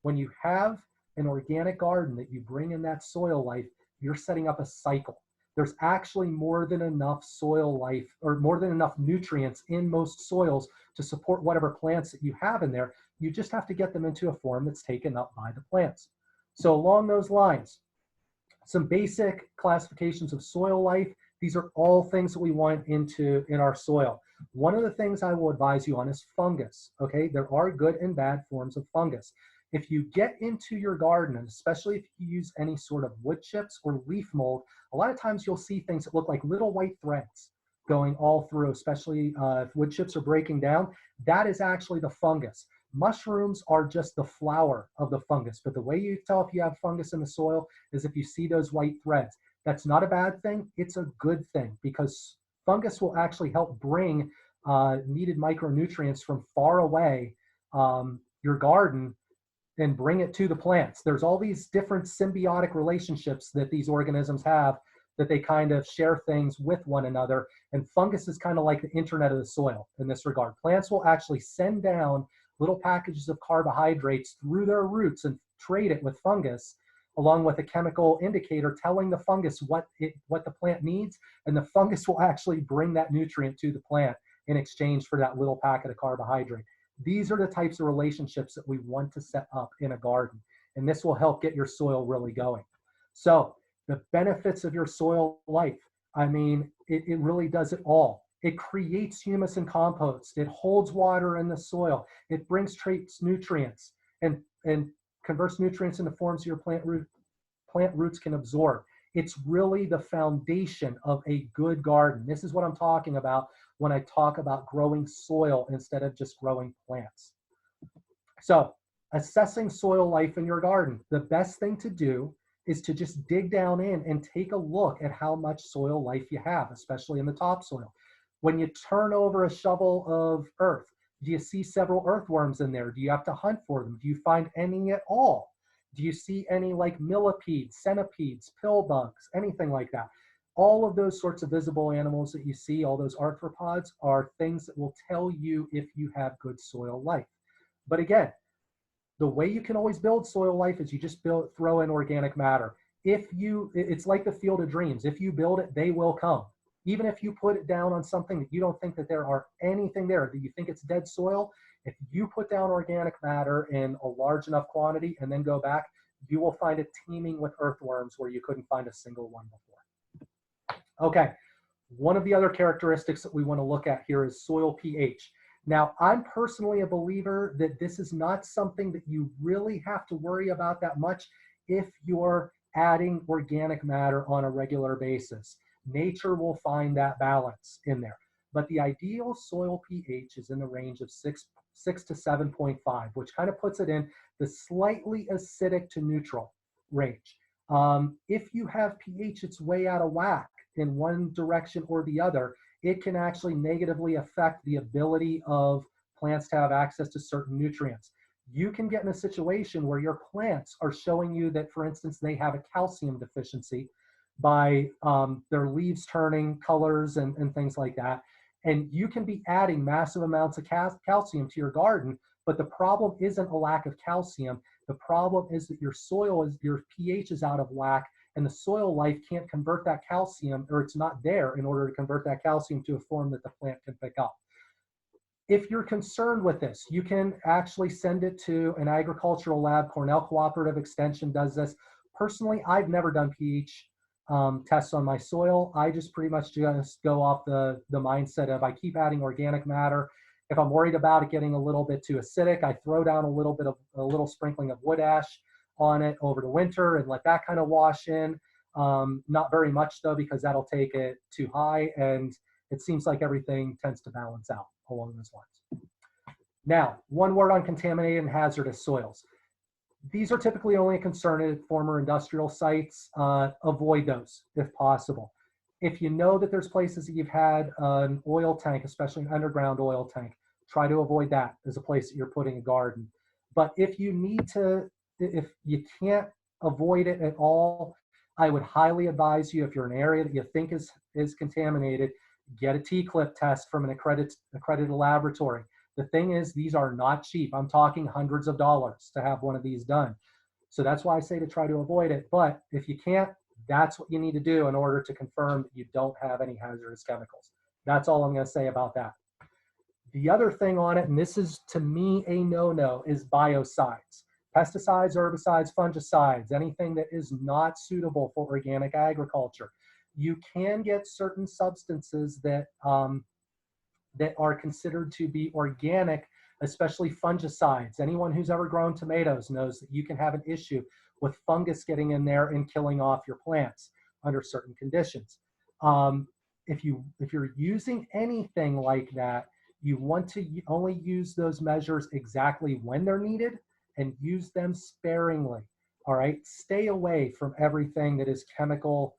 When you have an organic garden that you bring in that soil life, you're setting up a cycle. There's actually more than enough soil life, or more than enough nutrients in most soils to support whatever plants that you have in there. You just have to get them into a form that's taken up by the plants. So along those lines, some basic classifications of soil life. These are all things that we want in our soil. One of the things I will advise you on is fungus, okay? There are good and bad forms of fungus. If you get into your garden, and especially if you use any sort of wood chips or leaf mold, a lot of times you'll see things that look like little white threads going all through, especially if wood chips are breaking down. That is actually the fungus. Mushrooms are just the flower of the fungus, but the way you tell if you have fungus in the soil is if you see those white threads. That's not a bad thing, it's a good thing, because fungus will actually help bring needed micronutrients from far away your garden and bring it to the plants. There's all these different symbiotic relationships that these organisms have, that they kind of share things with one another. And fungus is kind of like the internet of the soil in this regard. Plants will actually send down little packages of carbohydrates through their roots and trade it with fungus, along with a chemical indicator telling the fungus what the plant needs. And the fungus will actually bring that nutrient to the plant in exchange for that little packet of carbohydrate. These are the types of relationships that we want to set up in a garden, and this will help get your soil really going. So the benefits of your soil life, I mean, it really does it all. It creates humus and compost. It holds water in the soil. It brings trace nutrients and converts nutrients into forms your plant roots can absorb. It's really the foundation of a good garden. This is what I'm talking about when I talk about growing soil instead of just growing plants. So, assessing soil life in your garden, the best thing to do is to just dig down in and take a look at how much soil life you have, especially in the topsoil. When you turn over a shovel of earth, do you see several earthworms in there? Do you have to hunt for them? Do you find any at all? Do you see any like millipedes, centipedes, pill bugs, anything like that? All of those sorts of visible animals that you see, all those arthropods, are things that will tell you if you have good soil life. But again, the way you can always build soil life is you just throw in organic matter. It's like the field of dreams. If you build it, they will come. Even if you put it down on something that you don't think that there are anything there, that you think it's dead soil, if you put down organic matter in a large enough quantity and then go back, you will find it teeming with earthworms where you couldn't find a single one before. Okay, one of the other characteristics that we want to look at here is soil pH. Now, I'm personally a believer that this is not something that you really have to worry about that much if you're adding organic matter on a regular basis. Nature will find that balance in there. But the ideal soil pH is in the range of 6 to 7.5, which kind of puts it in the slightly acidic to neutral range. If you have pH that's way out of whack in one direction or the other, it can actually negatively affect the ability of plants to have access to certain nutrients. You can get in a situation where your plants are showing you that, for instance, they have a calcium deficiency by their leaves turning colors and things like that. And you can be adding massive amounts of calcium to your garden, but the problem isn't a lack of calcium. The problem is that your pH is out of whack, and the soil life can't convert that calcium, or it's not there in order to convert that calcium to a form that the plant can pick up. If you're concerned with this, you can actually send it to an agricultural lab. Cornell Cooperative Extension does this. Personally, I've never done pH tests on my soil. I just pretty much just go off the mindset of I keep adding organic matter. If I'm worried about it getting a little bit too acidic, I throw down a little sprinkling of wood ash on it over the winter and let that kind of wash in. Not very much though, because that'll take it too high, and it seems like everything tends to balance out along those lines. Now, one word on contaminated and hazardous soils. These are typically only a concern at former industrial sites. Avoid those if possible. If you know that there's places that you've had an oil tank, especially an underground oil tank, try to avoid that as a place that you're putting a garden. But if you can't avoid it at all, I would highly advise you, if you're in an area that you think is contaminated, get a T-clip test from an accredited laboratory. The thing is, these are not cheap. I'm talking hundreds of dollars to have one of these done. So that's why I say to try to avoid it. But if you can't, that's what you need to do in order to confirm that you don't have any hazardous chemicals. That's all I'm going to say about that. The other thing on it, and this is to me a no-no, is biocides. Pesticides, herbicides, fungicides, anything that is not suitable for organic agriculture. You can get certain substances that, that are considered to be organic, especially fungicides. Anyone who's ever grown tomatoes knows that you can have an issue with fungus getting in there and killing off your plants under certain conditions. If you're using anything like that, you want to only use those measures exactly when they're needed and use them sparingly. All right, stay away from everything that is chemical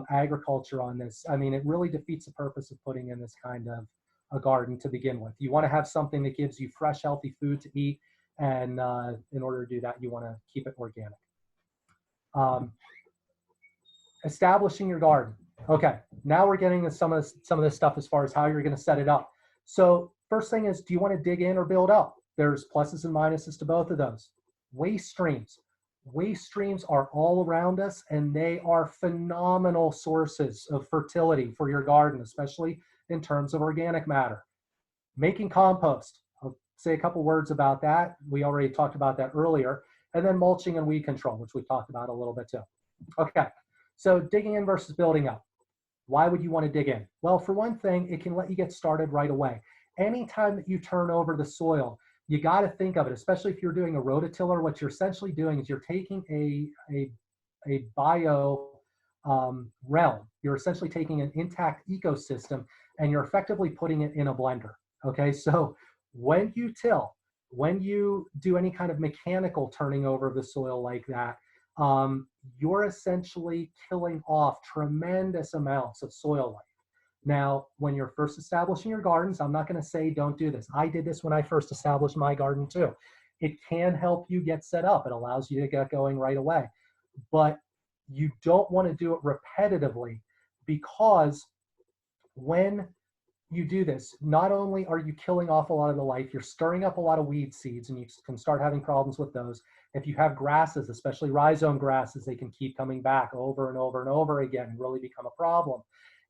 agriculture on this. I mean, it really defeats the purpose of putting in this kind of a garden to begin with. You want to have something that gives you fresh, healthy food to eat, and in order to do that, you want to keep it organic. Establishing your garden. Okay, now we're getting to some of this stuff as far as how you're going to set it up. So first thing is, do you want to dig in or build up? There's pluses and minuses to both of those. Waste streams. Waste streams are all around us, and they are phenomenal sources of fertility for your garden, especially in terms of organic matter. Making compost. I'll say a couple words about that. We already talked about that earlier. And then mulching and weed control, which we talked about a little bit too. Okay, so digging in versus building up. Why would you want to dig in? Well, for one thing, it can let you get started right away. Anytime that you turn over the soil, you got to think of it, especially if you're doing a rototiller. What you're essentially doing is you're taking a bio realm. You're essentially taking an intact ecosystem and you're effectively putting it in a blender. Okay, so when you till, when you do any kind of mechanical turning over of the soil like that, you're essentially killing off tremendous amounts of soil life. Now, when you're first establishing your gardens, I'm not going to say don't do this. I did this when I first established my garden too. It can help you get set up. It allows you to get going right away. But you don't want to do it repetitively, because when you do this, not only are you killing off a lot of the life, you're stirring up a lot of weed seeds, and you can start having problems with those. If you have grasses, especially rhizome grasses, they can keep coming back over and over and over again and really become a problem.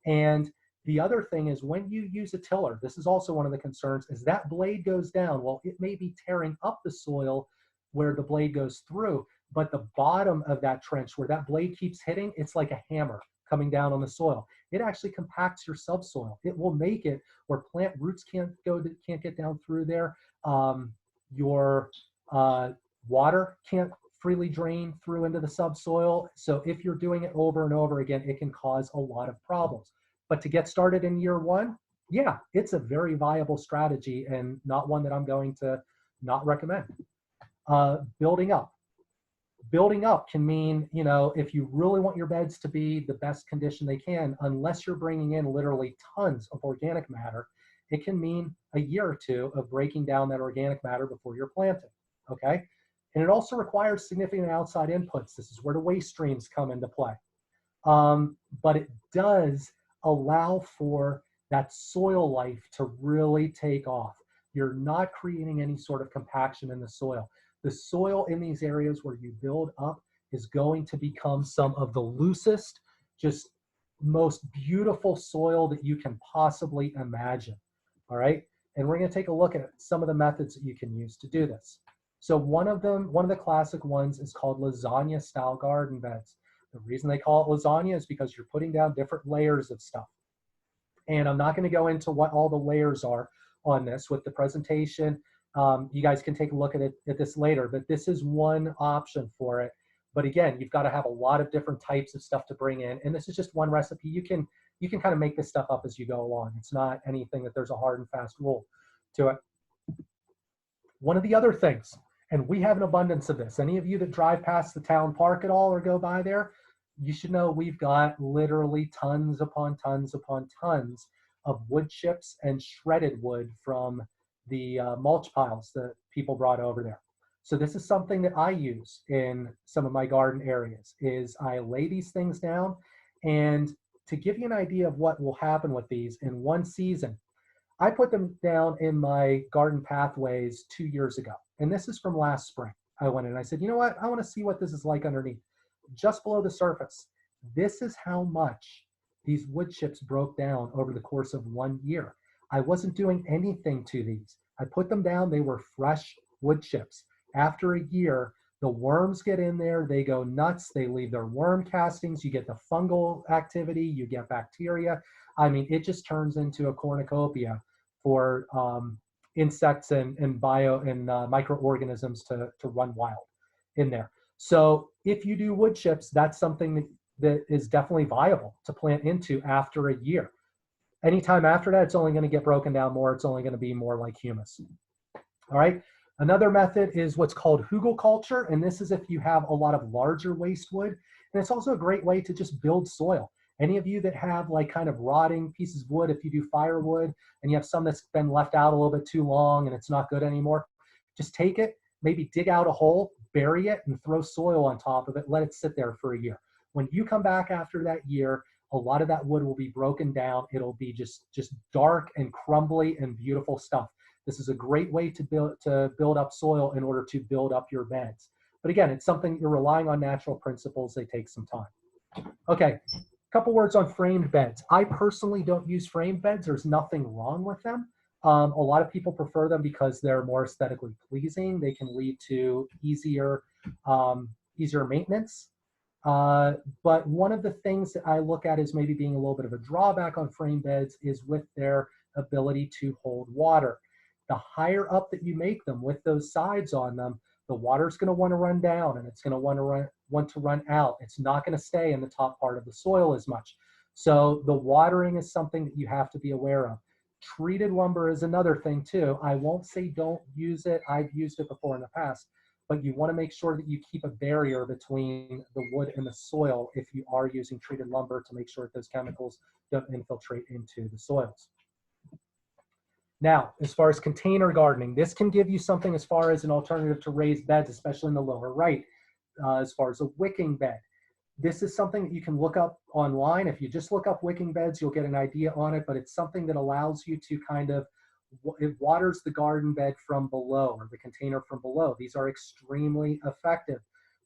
And the other thing is, when you use a tiller, this is also one of the concerns, is that blade goes down. Well, it may be tearing up the soil where the blade goes through, but the bottom of that trench where that blade keeps hitting, it's like a hammer coming down on the soil. It actually compacts your subsoil. It will make it where plant roots can't get down through there. Your water can't freely drain through into the subsoil. So if you're doing it over and over again, it can cause a lot of problems. But to get started in year one, yeah, it's a very viable strategy and not one that I'm going to not recommend. Building up. Building up can mean, you know, if you really want your beds to be the best condition they can, unless you're bringing in literally tons of organic matter, it can mean a year or two of breaking down that organic matter before you're planting, okay? And it also requires significant outside inputs. This is where the waste streams come into play. But it does allow for that soil life to really take off. You're not creating any sort of compaction in the soil. The soil in these areas where you build up is going to become some of the loosest, just most beautiful soil that you can possibly imagine, all right? And we're gonna take a look at some of the methods that you can use to do this. So one of the classic ones is called lasagna style garden beds. The reason they call it lasagna is because you're putting down different layers of stuff. And I'm not gonna go into what all the layers are on this with the presentation. You guys can take a look at this later, but this is one option for it. But again, you've got to have a lot of different types of stuff to bring in, and this is just one recipe. You can kind of make this stuff up as you go along. It's not anything that there's a hard and fast rule to it. One of the other things, and we have an abundance of this. Any of you that drive past the town park at all or go by there, you should know we've got literally tons upon tons upon tons of wood chips and shredded wood from the mulch piles that people brought over there. So this is something that I use in some of my garden areas, is I lay these things down, and to give you an idea of what will happen with these in one season, I put them down in my garden pathways 2 years ago. And this is from last spring. I went in and I said, you know what? I want to see what this is like underneath. Just below the surface. This is how much these wood chips broke down over the course of 1 year. I wasn't doing anything to these. I put them down. They were fresh wood chips. After a year, the worms get in there. They go nuts. They leave their worm castings. You get the fungal activity. You get bacteria. I mean, it just turns into a cornucopia for insects and microorganisms to run wild in there. So if you do wood chips, that's something that is definitely viable to plant into after a year. Anytime after that, it's only going to get broken down more. It's only going to be more like humus. All right. Another method is what's called hugelkultur, and this is if you have a lot of larger waste wood. And it's also a great way to just build soil. Any of you that have like kind of rotting pieces of wood, if you do firewood and you have some that's been left out a little bit too long and it's not good anymore, just take it, maybe dig out a hole, bury it, and throw soil on top of it. Let it sit there for a year. When you come back after that year, a lot of that wood will be broken down. It'll be just dark and crumbly and beautiful stuff. This is a great way to build up soil in order to build up your beds. But again, it's something you're relying on natural principles. They take some time. Okay, a couple words on framed beds. I personally don't use framed beds. There's nothing wrong with them. A lot of people prefer them because they're more aesthetically pleasing. They can lead to easier maintenance. But one of the things that I look at as maybe being a little bit of a drawback on frame beds is with their ability to hold water. The higher up that you make them with those sides on them, the water's going to want to run down and it's going to want to run out. It's not going to stay in the top part of the soil as much. So the watering is something that you have to be aware of. Treated lumber is another thing too. I won't say don't use it. I've used it before in the past, but you want to make sure that you keep a barrier between the wood and the soil if you are using treated lumber to make sure that those chemicals don't infiltrate into the soils. Now, as far as container gardening, this can give you something as far as an alternative to raised beds, especially in the lower right, as far as a wicking bed. This is something that you can look up online. If you just look up wicking beds, you'll get an idea on it, but it's something that allows you to kind of, it waters the garden bed from below or the container from below. These are extremely effective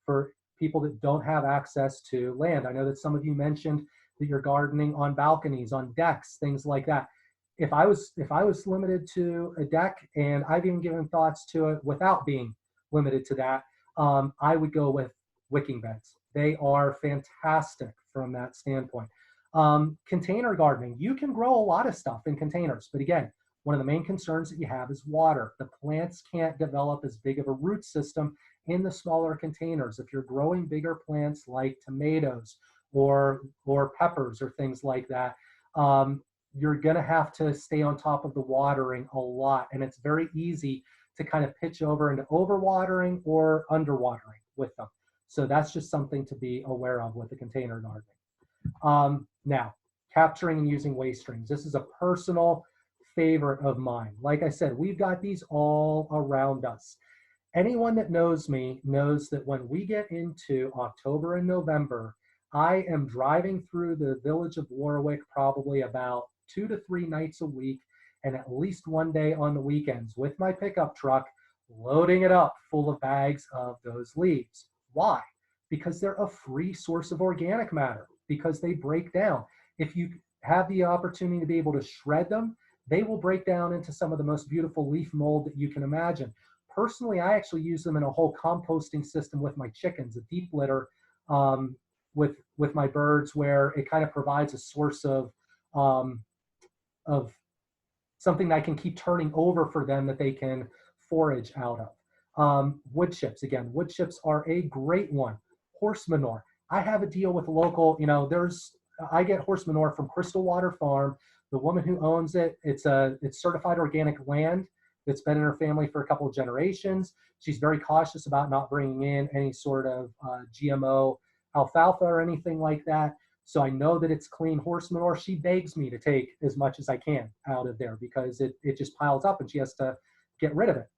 for people that don't have access to land. I know that some of you mentioned that you're gardening on balconies, on decks, things like that. If I was limited to a deck, and I've even given thoughts to it without being limited to that, I would go with wicking beds. They are fantastic from that standpoint. Container gardening, you can grow a lot of stuff in containers, but again, one of the main concerns that you have is water. The plants can't develop as big of a root system in the smaller containers. If you're growing bigger plants like tomatoes or peppers or things like that, you're gonna have to stay on top of the watering a lot. And it's very easy to kind of pitch over into overwatering or underwatering with them. So that's just something to be aware of with the container gardening. Now, capturing and using waste streams. This is a personal favorite of mine. Like I said, we've got these all around us. Anyone that knows me knows that when we get into October and November, I am driving through the village of Warwick probably about 2 to 3 nights a week, and at least one day on the weekends with my pickup truck, loading it up full of bags of those leaves. Why? Because they're a free source of organic matter, because they break down. If you have the opportunity to be able to shred them, they will break down into some of the most beautiful leaf mold that you can imagine. Personally, I actually use them in a whole composting system with my chickens, a deep litter with my birds, where it kind of provides a source of something that I can keep turning over for them that they can forage out of. Wood chips, again, wood chips are a great one. Horse manure. I have a deal with local, I get horse manure from Crystal Water Farm. The woman who owns it, it's certified organic land that's been in her family for a couple of generations. She's very cautious about not bringing in any sort of GMO alfalfa or anything like that. So I know that it's clean horse manure. She begs me to take as much as I can out of there because it just piles up and she has to get rid of it.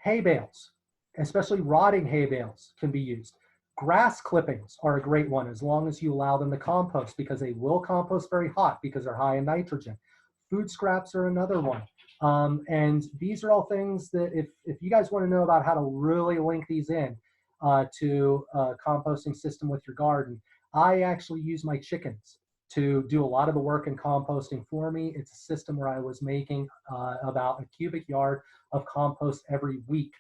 Hay bales, especially rotting hay bales, can be used. Grass clippings are a great one as long as you allow them to compost, because they will compost very hot because they're high in nitrogen. Food scraps are another one. And these are all things that if you guys want to know about how to really link these in to a composting system with your garden, I actually use my chickens to do a lot of the work in composting for me. It's a system where I was making about a cubic yard of compost every week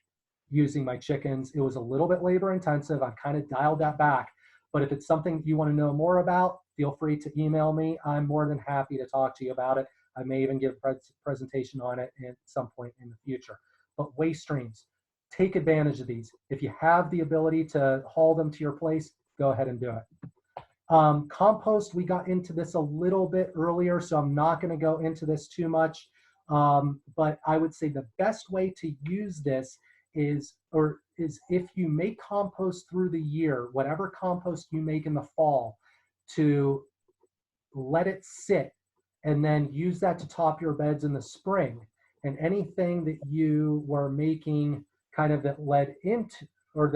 using my chickens. It was a little bit labor intensive. I've kind of dialed that back. But if it's something you want to know more about, feel free to email me. I'm more than happy to talk to you about it. I may even give a presentation on it at some point in the future. But waste streams, take advantage of these. If you have the ability to haul them to your place, go ahead and do it. Compost, we got into this a little bit earlier, so I'm not going to go into this too much. But I would say the best way to use this is if you make compost through the year, whatever compost you make in the fall, to let it sit and then use that to top your beds in the spring. And anything that you were making kind of that led into, or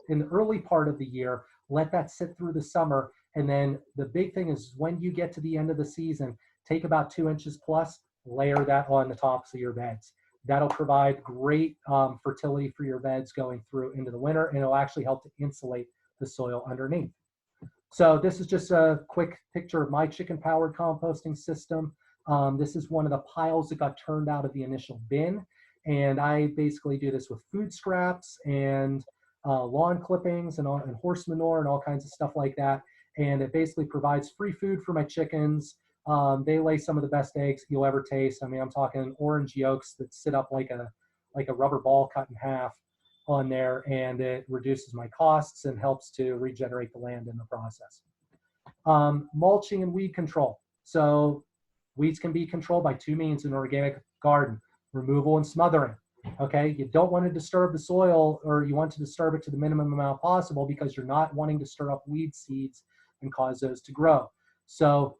in the early part of the year, let that sit through the summer. And then the big thing is when you get to the end of the season, take about 2 inches plus, layer that on the tops of your beds. That'll provide great fertility for your beds going through into the winter, and it'll actually help to insulate the soil underneath. So this is just a quick picture of my chicken-powered composting system. This is one of the piles that got turned out of the initial bin. And I basically do this with food scraps and lawn clippings and horse manure and all kinds of stuff like that. And it basically provides free food for my chickens. They lay some of the best eggs you'll ever taste. I mean, I'm talking orange yolks that sit up like a rubber ball cut in half on there, and it reduces my costs and helps to regenerate the land in the process. Mulching and weed control. So weeds can be controlled by 2 means in an organic garden: removal and smothering. Okay, you don't want to disturb the soil, or you want to disturb it to the minimum amount possible because you're not wanting to stir up weed seeds and cause those to grow. So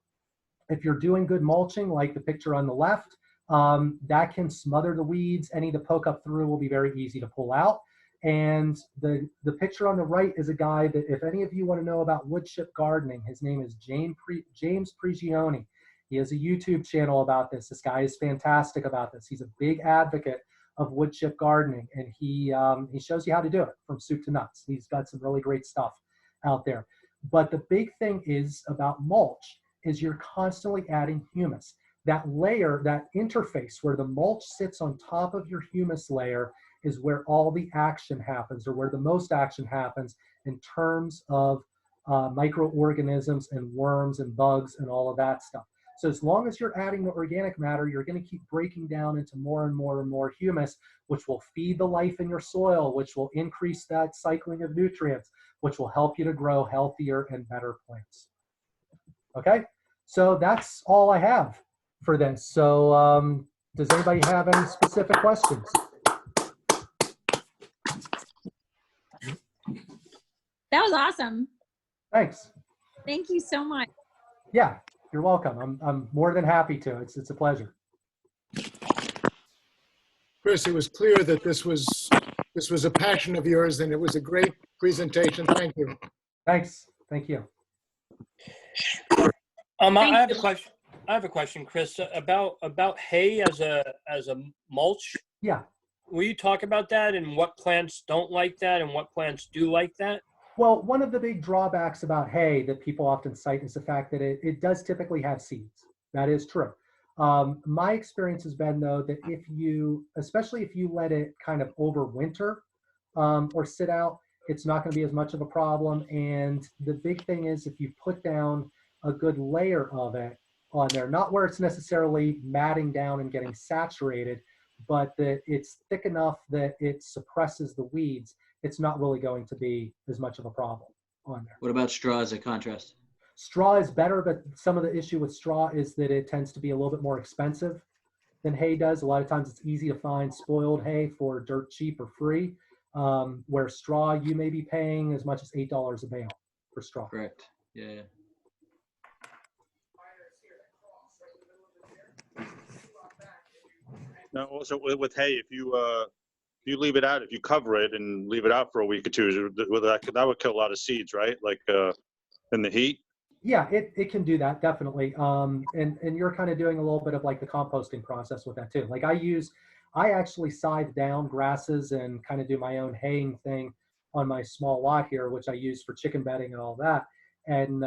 if you're doing good mulching, like the picture on the left, that can smother the weeds. Any that poke up through will be very easy to pull out. And the picture on the right is a guy that, if any of you want to know about wood chip gardening, his name is James Prigioni. He has a YouTube channel about this. This guy is fantastic about this. He's a big advocate of wood chip gardening, and he shows you how to do it from soup to nuts. He's got some really great stuff out there. But the big thing is about mulch is you're constantly adding humus. That layer, that interface where the mulch sits on top of your humus layer, is where all the action happens, or where the most action happens in terms of microorganisms and worms and bugs and all of that stuff. So as long as you're adding the organic matter, you're going to keep breaking down into more and more and more humus, which will feed the life in your soil, which will increase that cycling of nutrients, which will help you to grow healthier and better plants. Okay, so that's all I have for this. So does anybody have any specific questions? That was awesome. Thanks. Thank you so much. Yeah, you're welcome. I'm more than happy to. It's a pleasure. Chris, it was clear that this was a passion of yours, and it was a great presentation. Thank you. Thanks. Thank you. I have a question, Chris, about hay as a mulch. Yeah. Will you talk about that and what plants don't like that and what plants do like that? Well, one of the big drawbacks about hay that people often cite is the fact that it does typically have seeds. That is true. My experience has been, though, that especially if you let it kind of overwinter or sit out, it's not going to be as much of a problem. And the big thing is, if you put down a good layer of it on there, not where it's necessarily matting down and getting saturated, but that it's thick enough that it suppresses the weeds, it's not really going to be as much of a problem on there. What about straw as a contrast? Straw is better, but some of the issue with straw is that it tends to be a little bit more expensive than hay does. A lot of times it's easy to find spoiled hay for dirt cheap or free, where straw, you may be paying as much as $8 a bale for straw. Correct. Yeah. Now, also with hay, if you leave it out, if you cover it and leave it out for a week or two, that would kill a lot of seeds, right? Like in the heat. Yeah, it can do that, definitely. And you're kind of doing a little bit of like the composting process with that too. Like I actually scythe down grasses and kind of do my own haying thing on my small lot here, which I use for chicken bedding and all that. And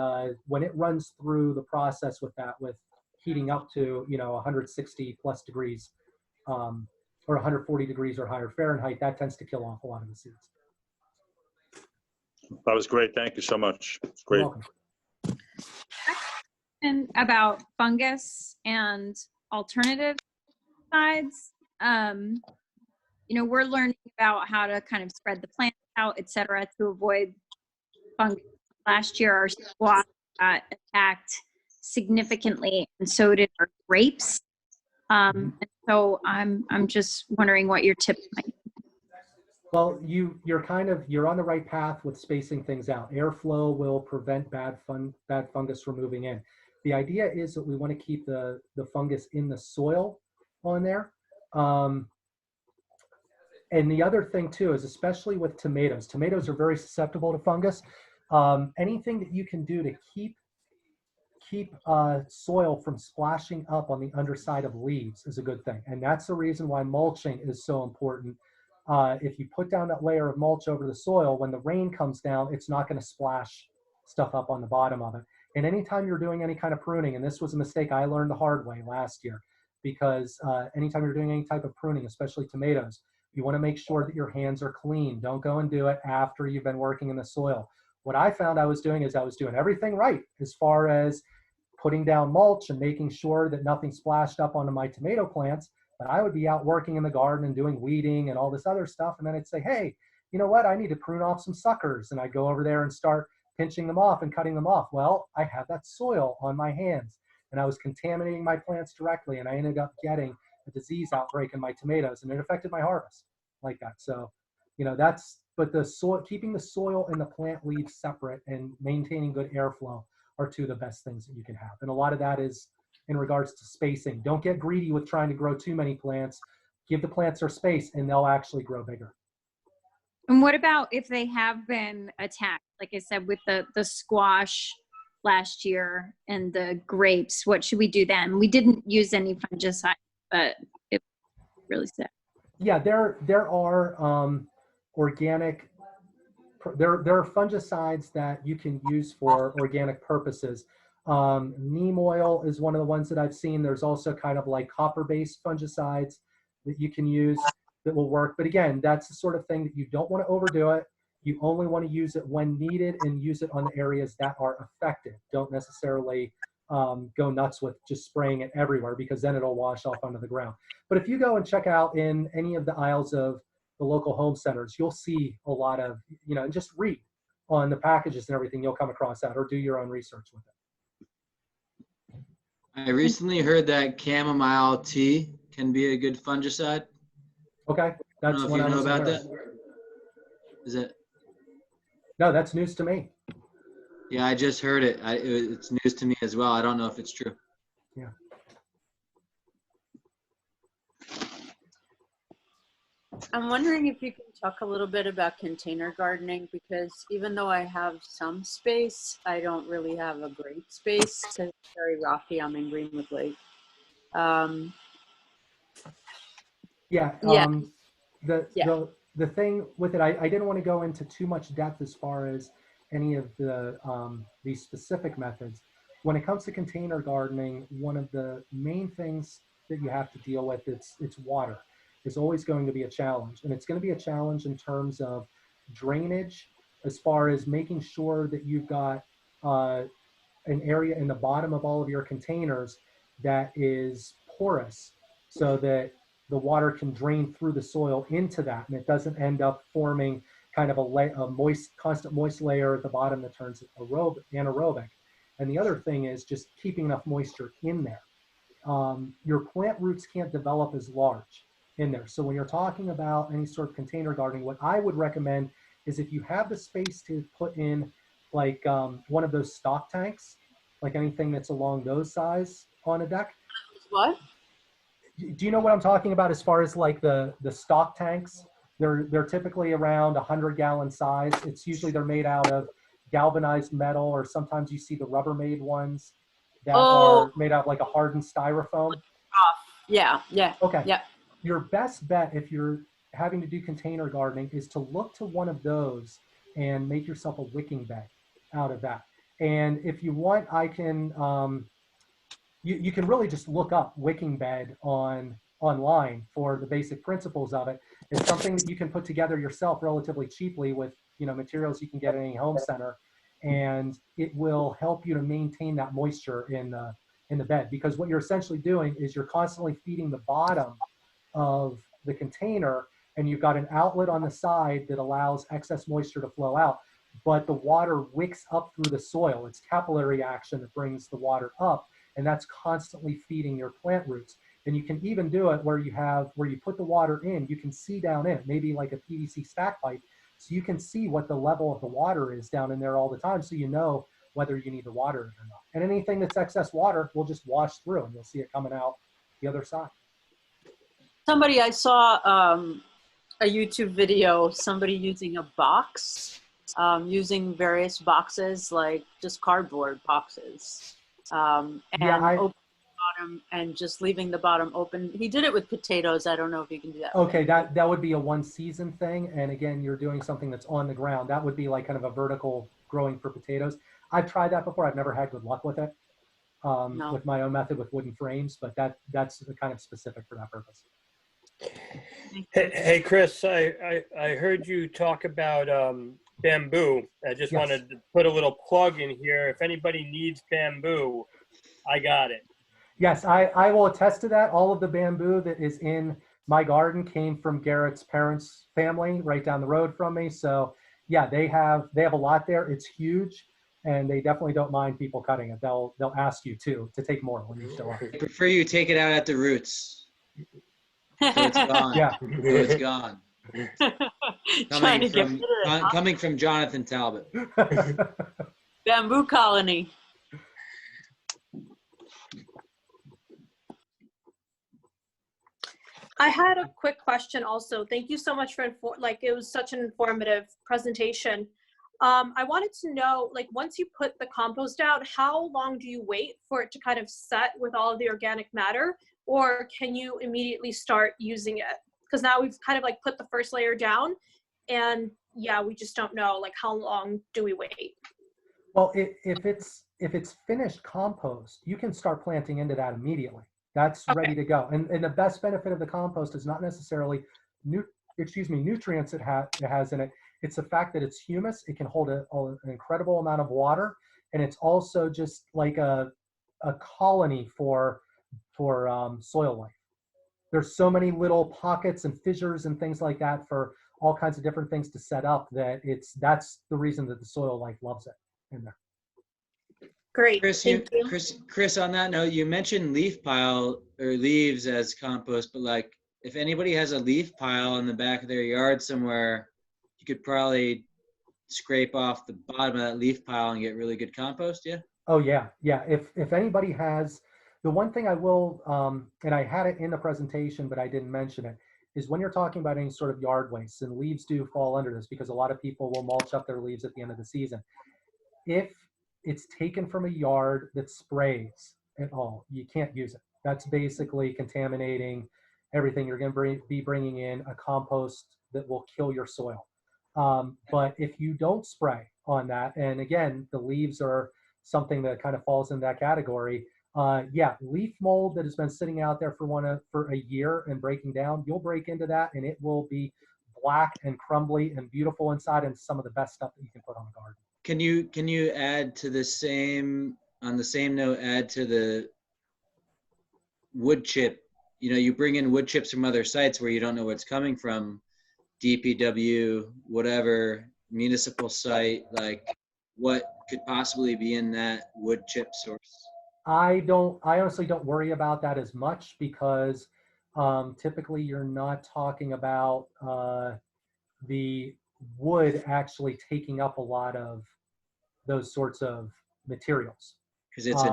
when it runs through the process with that, with heating up to, 160 plus degrees, or 140 degrees or higher Fahrenheit, that tends to kill off a lot of the seeds. That was great. Thank you so much. It's great. You're welcome. And about fungus and alternative sides, we're learning about how to kind of spread the plants out, et cetera, to avoid fungus. Last year, our squash got attacked significantly, and so did our grapes. And so I'm just wondering what your tip might be. Well, you're on the right path with spacing things out. Airflow will prevent bad fungus from moving in. The idea is that we want to keep the fungus in the soil on there. And the other thing too is, especially with tomatoes are very susceptible to fungus. Anything that you can do to keep soil from splashing up on the underside of leaves is a good thing. And that's the reason why mulching is so important. If you put down that layer of mulch over the soil, when the rain comes down, it's not going to splash stuff up on the bottom of it. And anytime you're doing any kind of pruning, and this was a mistake I learned the hard way last year, because anytime you're doing any type of pruning, especially tomatoes, you want to make sure that your hands are clean. Don't go and do it after you've been working in the soil. What I found I was doing is I was doing everything right as far as putting down mulch and making sure that nothing splashed up onto my tomato plants. But I would be out working in the garden and doing weeding and all this other stuff. And then I'd say, hey, you know what? I need to prune off some suckers. And I'd go over there and start pinching them off and cutting them off. Well, I had that soil on my hands and I was contaminating my plants directly. And I ended up getting a disease outbreak in my tomatoes, and it affected my harvest like that. So, but the soil, keeping the soil and the plant leaves separate and maintaining good airflow are two of the best things that you can have. And a lot of that is in regards to spacing. Don't get greedy with trying to grow too many plants. Give the plants their space and they'll actually grow bigger. And what about if they have been attacked? Like I said, with the squash last year and the grapes, what should we do then? We didn't use any fungicide, but it really sad. Yeah, there are organic, there are fungicides that you can use for organic purposes. Neem oil is one of the ones that I've seen. There's also kind of like copper-based fungicides that you can use that will work. But again, that's the sort of thing that you don't want to overdo it. You only want to use it when needed and use it on the areas that are affected. Don't necessarily go nuts with just spraying it everywhere, because then it'll wash off onto the ground. But if you go and check out in any of the aisles of the local home centers, you'll see a lot of, and just read on the packages and everything, you'll come across that, or do your own research with it. I recently heard that chamomile tea can be a good fungicide. Okay, I don't know if you know about that. Is it? No, that's news to me. Yeah, I just heard it. It's news to me as well. I don't know if it's true. Yeah. I'm wondering if you can talk a little bit about container gardening, because even though I have some space, I don't really have a great space because it's very rocky. I'm in Greenwood Lake. The thing with it, I didn't want to go into too much depth as far as any of these specific methods. When it comes to container gardening, one of the main things that you have to deal with, it's water. Is always going to be a challenge, and it's going to be a challenge in terms of drainage, as far as making sure that you've got an area in the bottom of all of your containers that is porous, so that the water can drain through the soil into that, and it doesn't end up forming kind of a constant moist layer at the bottom that turns anaerobic. And the other thing is just keeping enough moisture in there. Your plant roots can't develop as large in there. So when you're talking about any sort of container gardening, what I would recommend is, if you have the space to put in like one of those stock tanks, like anything that's along those size on a deck. What? Do you know what I'm talking about as far as like the stock tanks? They're typically around 100-gallon size. It's usually, they're made out of galvanized metal, or sometimes you see the Rubbermaid ones that Oh. are made out of like a hardened styrofoam. Yeah, yeah. Okay. Yeah. Your best bet if you're having to do container gardening is to look to one of those and make yourself a wicking bed out of that. And if you want, I can, you can really just look up wicking bed online for the basic principles of it. It's something that you can put together yourself relatively cheaply with, materials you can get at any home center, and it will help you to maintain that moisture in the bed, because what you're essentially doing is you're constantly feeding the bottom of the container, and you've got an outlet on the side that allows excess moisture to flow out, but the water wicks up through the soil. It's capillary action that brings the water up, and that's constantly feeding your plant roots. And you can even do it where you put the water in, you can see down in it, maybe like a PVC stack pipe, so you can see what the level of the water is down in there all the time, so you know whether you need to water it or not. And anything that's excess water will just wash through, and you'll see it coming out the other side. Somebody, I saw a YouTube video, somebody using a box, using various boxes, like just cardboard boxes, and open the bottom and just leaving the bottom open. He did it with potatoes. I don't know if you can do that. Okay, that would be a one season thing. And again, you're doing something that's on the ground. That would be like kind of a vertical growing for potatoes. I've tried that before. I've never had good luck with it with my own method with wooden frames, but that's the kind of specific for that purpose. Hey, Chris, I heard you talk about bamboo. I just wanted to put a little plug in here. If anybody needs bamboo, I got it. Yes, I will attest to that. All of the bamboo that is in my garden came from Garrett's parents' family right down the road from me. So yeah, they have a lot there. It's huge, and they definitely don't mind people cutting it. They'll ask you to take more when you show up. I prefer you take it out at the roots. So it's gone. Yeah. So it's gone. Coming from Jonathan Talbot. Bamboo colony. I had a quick question also. Thank you so much for it was such an informative presentation. I wanted to know, once you put the compost out, how long do you wait for it to kind of set with all of the organic matter, or can you immediately start using it? Because now we've kind of put the first layer down, and yeah, we just don't know how long do we wait? Well, if it's finished compost, you can start planting into that immediately. That's ready to go. And the best benefit of the compost is not necessarily nutrients it has in it. It's the fact that it's humus. It can hold an incredible amount of water, and it's also just like a colony for soil life. There's so many little pockets and fissures and things like that for all kinds of different things to set up that's the reason that the soil life loves it in there. Great. Chris, on that note, you mentioned leaf pile or leaves as compost, but if anybody has a leaf pile in the back of their yard somewhere, you could probably scrape off the bottom of that leaf pile and get really good compost. Yeah. Oh yeah. If anybody has, the one thing I will, and I had it in the presentation, but I didn't mention it, is when you're talking about any sort of yard waste, and leaves do fall under this because a lot of people will mulch up their leaves at the end of the season. If it's taken from a yard that sprays at all, you can't use it. That's basically contaminating everything. You're going to be bringing in a compost that will kill your soil. But if you don't spray on that, and again, the leaves are something that kind of falls in that category, leaf mold that has been sitting out there for a year and breaking down, you'll break into that and it will be black and crumbly and beautiful inside, and some of the best stuff that you can put on the garden. Can you add to on the same note, add to the wood chip? You bring in wood chips from other sites where you don't know what's coming from, DPW, whatever, municipal site, what could possibly be in that wood chip source? I honestly don't worry about that as much, because typically you're not talking about the wood actually taking up a lot of those sorts of materials. Because it's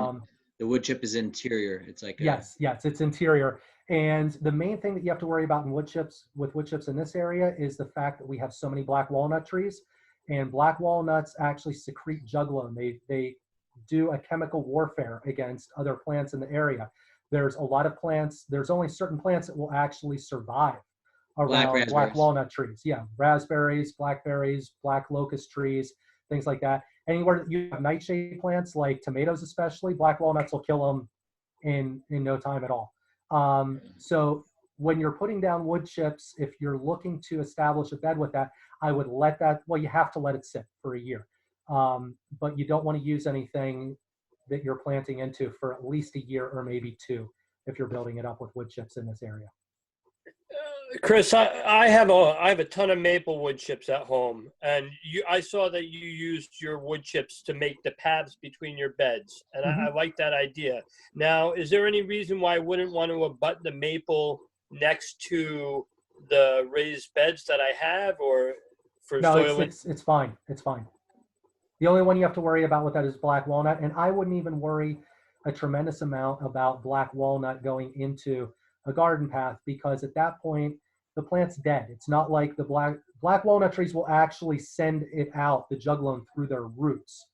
the wood chip is interior. It's yes, it's interior. And the main thing that you have to worry about with wood chips in this area is the fact that we have so many black walnut trees. And black walnuts actually secrete juglone. They do a chemical warfare against other plants in the area. There's a lot of plants, there's only certain plants that will actually survive around black raspberries. walnut trees. Yeah, raspberries, blackberries, black locust trees, things like that. Anywhere that you have nightshade plants, like tomatoes especially, black walnuts will kill them in no time at all. So when you're putting down wood chips, if you're looking to establish a bed with that, I would let that, well, you have to let it sit for a year. But you don't want to use anything that you're planting into for at least a year or maybe 2 if you're building it up with wood chips in this area. Chris, I have a ton of maple wood chips at home, and I saw that you used your wood chips to make the paths between your beds, and I like that idea. Now, is there any reason why I wouldn't want to abut the maple next to the raised beds that I have, or for No, soil? it's fine. It's fine. The only one you have to worry about with that is black walnut, and I wouldn't even worry a tremendous amount about black walnut going into a garden path, because at that point the plant's dead. It's not like the black walnut trees will actually send it out, the juglone, through their roots.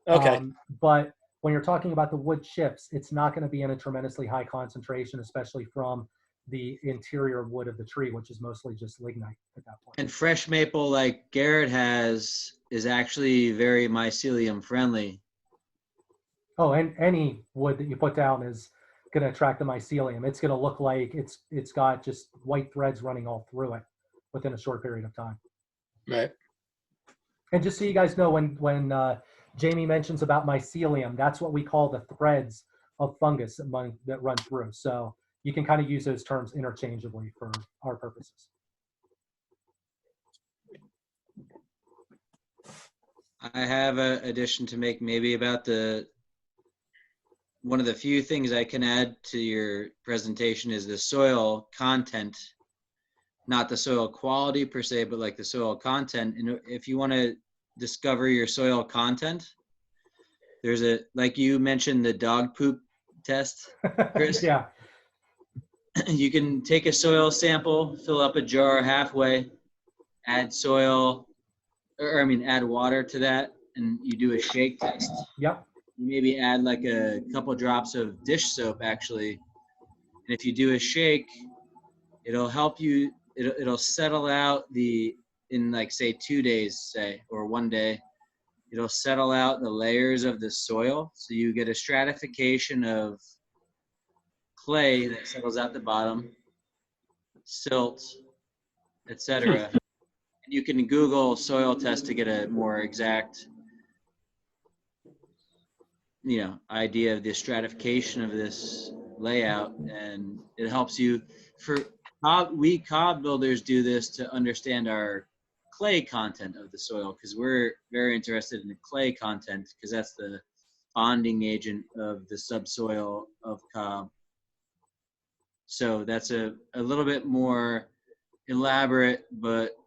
Okay. But when you're talking about the wood chips, it's not going to be in a tremendously high concentration, especially from the interior wood of the tree, which is mostly just lignite at that point. And fresh maple, like Garrett has, is actually very mycelium friendly. Oh, and any wood that you put down is going to attract the mycelium. It's going to look like it's got just white threads running all through it within a short period of time. Right. And just so you guys know, when Jamie mentions about mycelium, that's what we call the threads of fungus that run through. So you can kind of use those terms interchangeably for our purposes. I have an addition to make maybe about one of the few things I can add to your presentation is the soil content, not the soil quality per se, but like the soil content. And if you want to discover your soil content, there's like you mentioned, the dog poop test, Chris. Yeah. You can take a soil sample, fill up a jar halfway, add add water to that, and you do a shake test. Yep. You maybe add like a couple drops of dish soap actually. And if you do a shake, it'll help you, it'll settle out in like say 2 days, say, or 1 day, it'll settle out the layers of the soil. So you get a stratification of clay that settles out the bottom, silt, etc. And you can Google soil test to get a more exact, idea of the stratification of this layout, and it helps you. We cob builders do this to understand our clay content of the soil, because we're very interested in the clay content, because that's the bonding agent of the subsoil of cob. So that's a little bit more elaborate but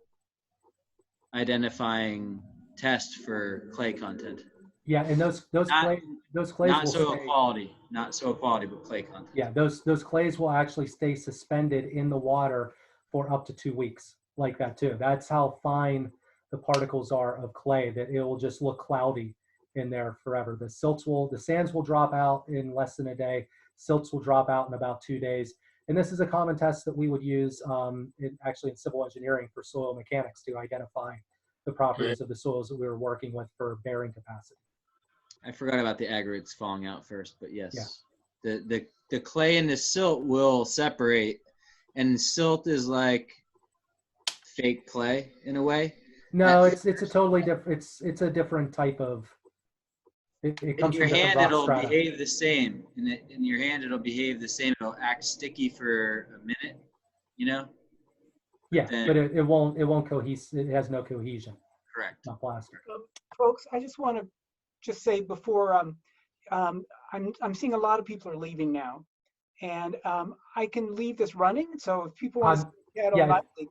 identifying test for clay content. Yeah, and those clays not will soil stay, quality, but clay content. Yeah, those clays will actually stay suspended in the water for up to 2 weeks, like that too. That's how fine the particles are of clay, that it will just look cloudy in there forever. The sands will drop out in less than a day. Silts will drop out in about 2 days. And this is a common test that we would use actually in civil engineering for soil mechanics to identify the properties of the soils that we were working with for bearing capacity. I forgot about the aggregates falling out first, but yes, yeah. The clay and the silt will separate, and silt is like fake clay in a way. No, it's a totally different. It's a different type of. It comes in your from hand, rock it'll strata. behave the same. In your hand, it'll behave the same. It'll act sticky for a minute, Yeah, but it won't cohese. It has no cohesion. Correct. Not plastic. Folks, I just want to say before I'm seeing a lot of people are leaving now, and I can leave this running. So if people want to stay all night, they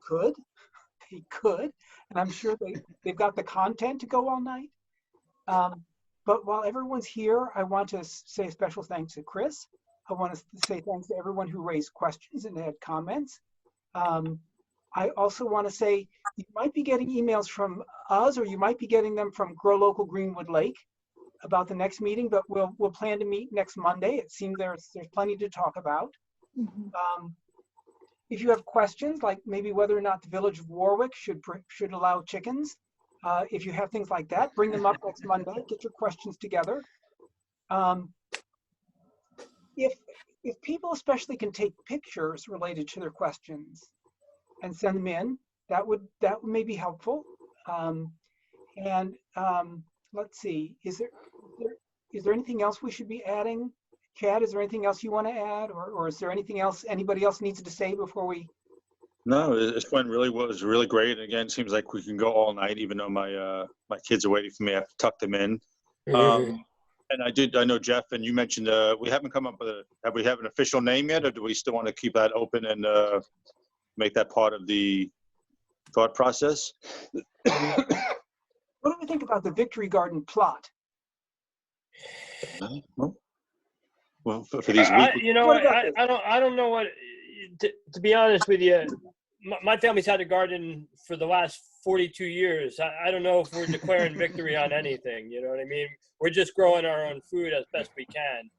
could, and I'm sure they've got the content to go all night. But while everyone's here, I want to say a special thanks to Chris. I want to say thanks to everyone who raised questions and had comments. I also want to say you might be getting emails from us, or you might be getting them from Grow Local Greenwood Lake about the next meeting, but we'll plan to meet next Monday. It seems there's plenty to talk about. If you have questions, like maybe whether or not the Village of Warwick should allow chickens, if you have things like that, bring them up next Monday. Get your questions together. If people especially can take pictures related to their questions and send them in, that may be helpful. Let's see, is there anything else we should be adding? Chad, is there anything else you want to add, or is there anything else anybody else needs to say before we? No, this one was really great. And again, it seems like we can go all night, even though my kids are waiting for me. I have to tuck them in. And I know Jeff, and you mentioned we haven't come up with have we have an official name yet, or do we still want to keep that open and make that part of the thought process? What do we think about the Victory Garden plot? Well, for these weeks, I don't know what. To be honest with you, my family's had a garden for the last 42 years. I don't know if we're declaring victory on anything. You know what I mean? We're just growing our own food as best we can.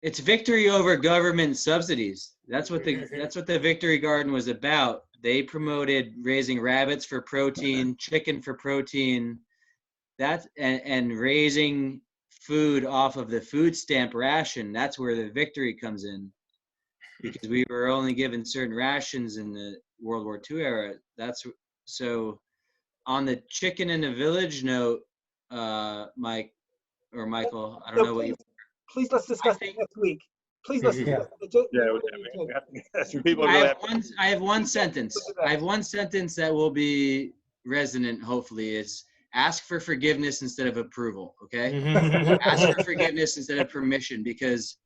It's victory over government subsidies. That's what the Victory Garden was about. They promoted raising rabbits for protein, chicken for protein, and raising food off of the food stamp ration. That's where the victory comes in, because we were only given certain rations in the World War II era. So on the chicken in the village note, Mike or Michael, I don't know what you. Please let's discuss it next week. Please let's discuss it. I have one sentence. I have one sentence that will be resonant, hopefully. It's ask for forgiveness instead of approval, okay? Ask for forgiveness instead of permission, because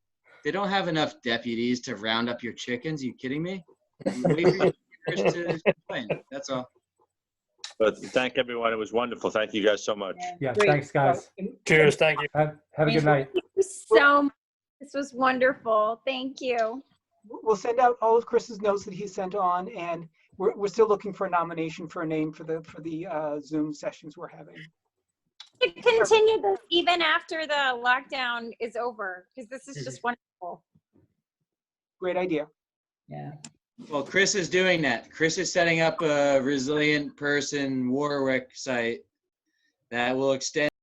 they don't have enough deputies to round up your chickens. Are you kidding me? Wait for your neighbors to complain. That's all. But thank everyone. It was wonderful. Thank you guys so much. Yeah, thanks, guys. Cheers. Thank you. Have a good night. Thank you so much. This was wonderful. Thank you. We'll send out all of Chris's notes that he sent on, and we're still looking for a nomination for a name for the Zoom sessions we're having. To continue this even after the lockdown is over, because this is just wonderful. Great idea. Yeah. Well, Chris is doing that. Chris is setting up a Resilient Person Warwick site that will extend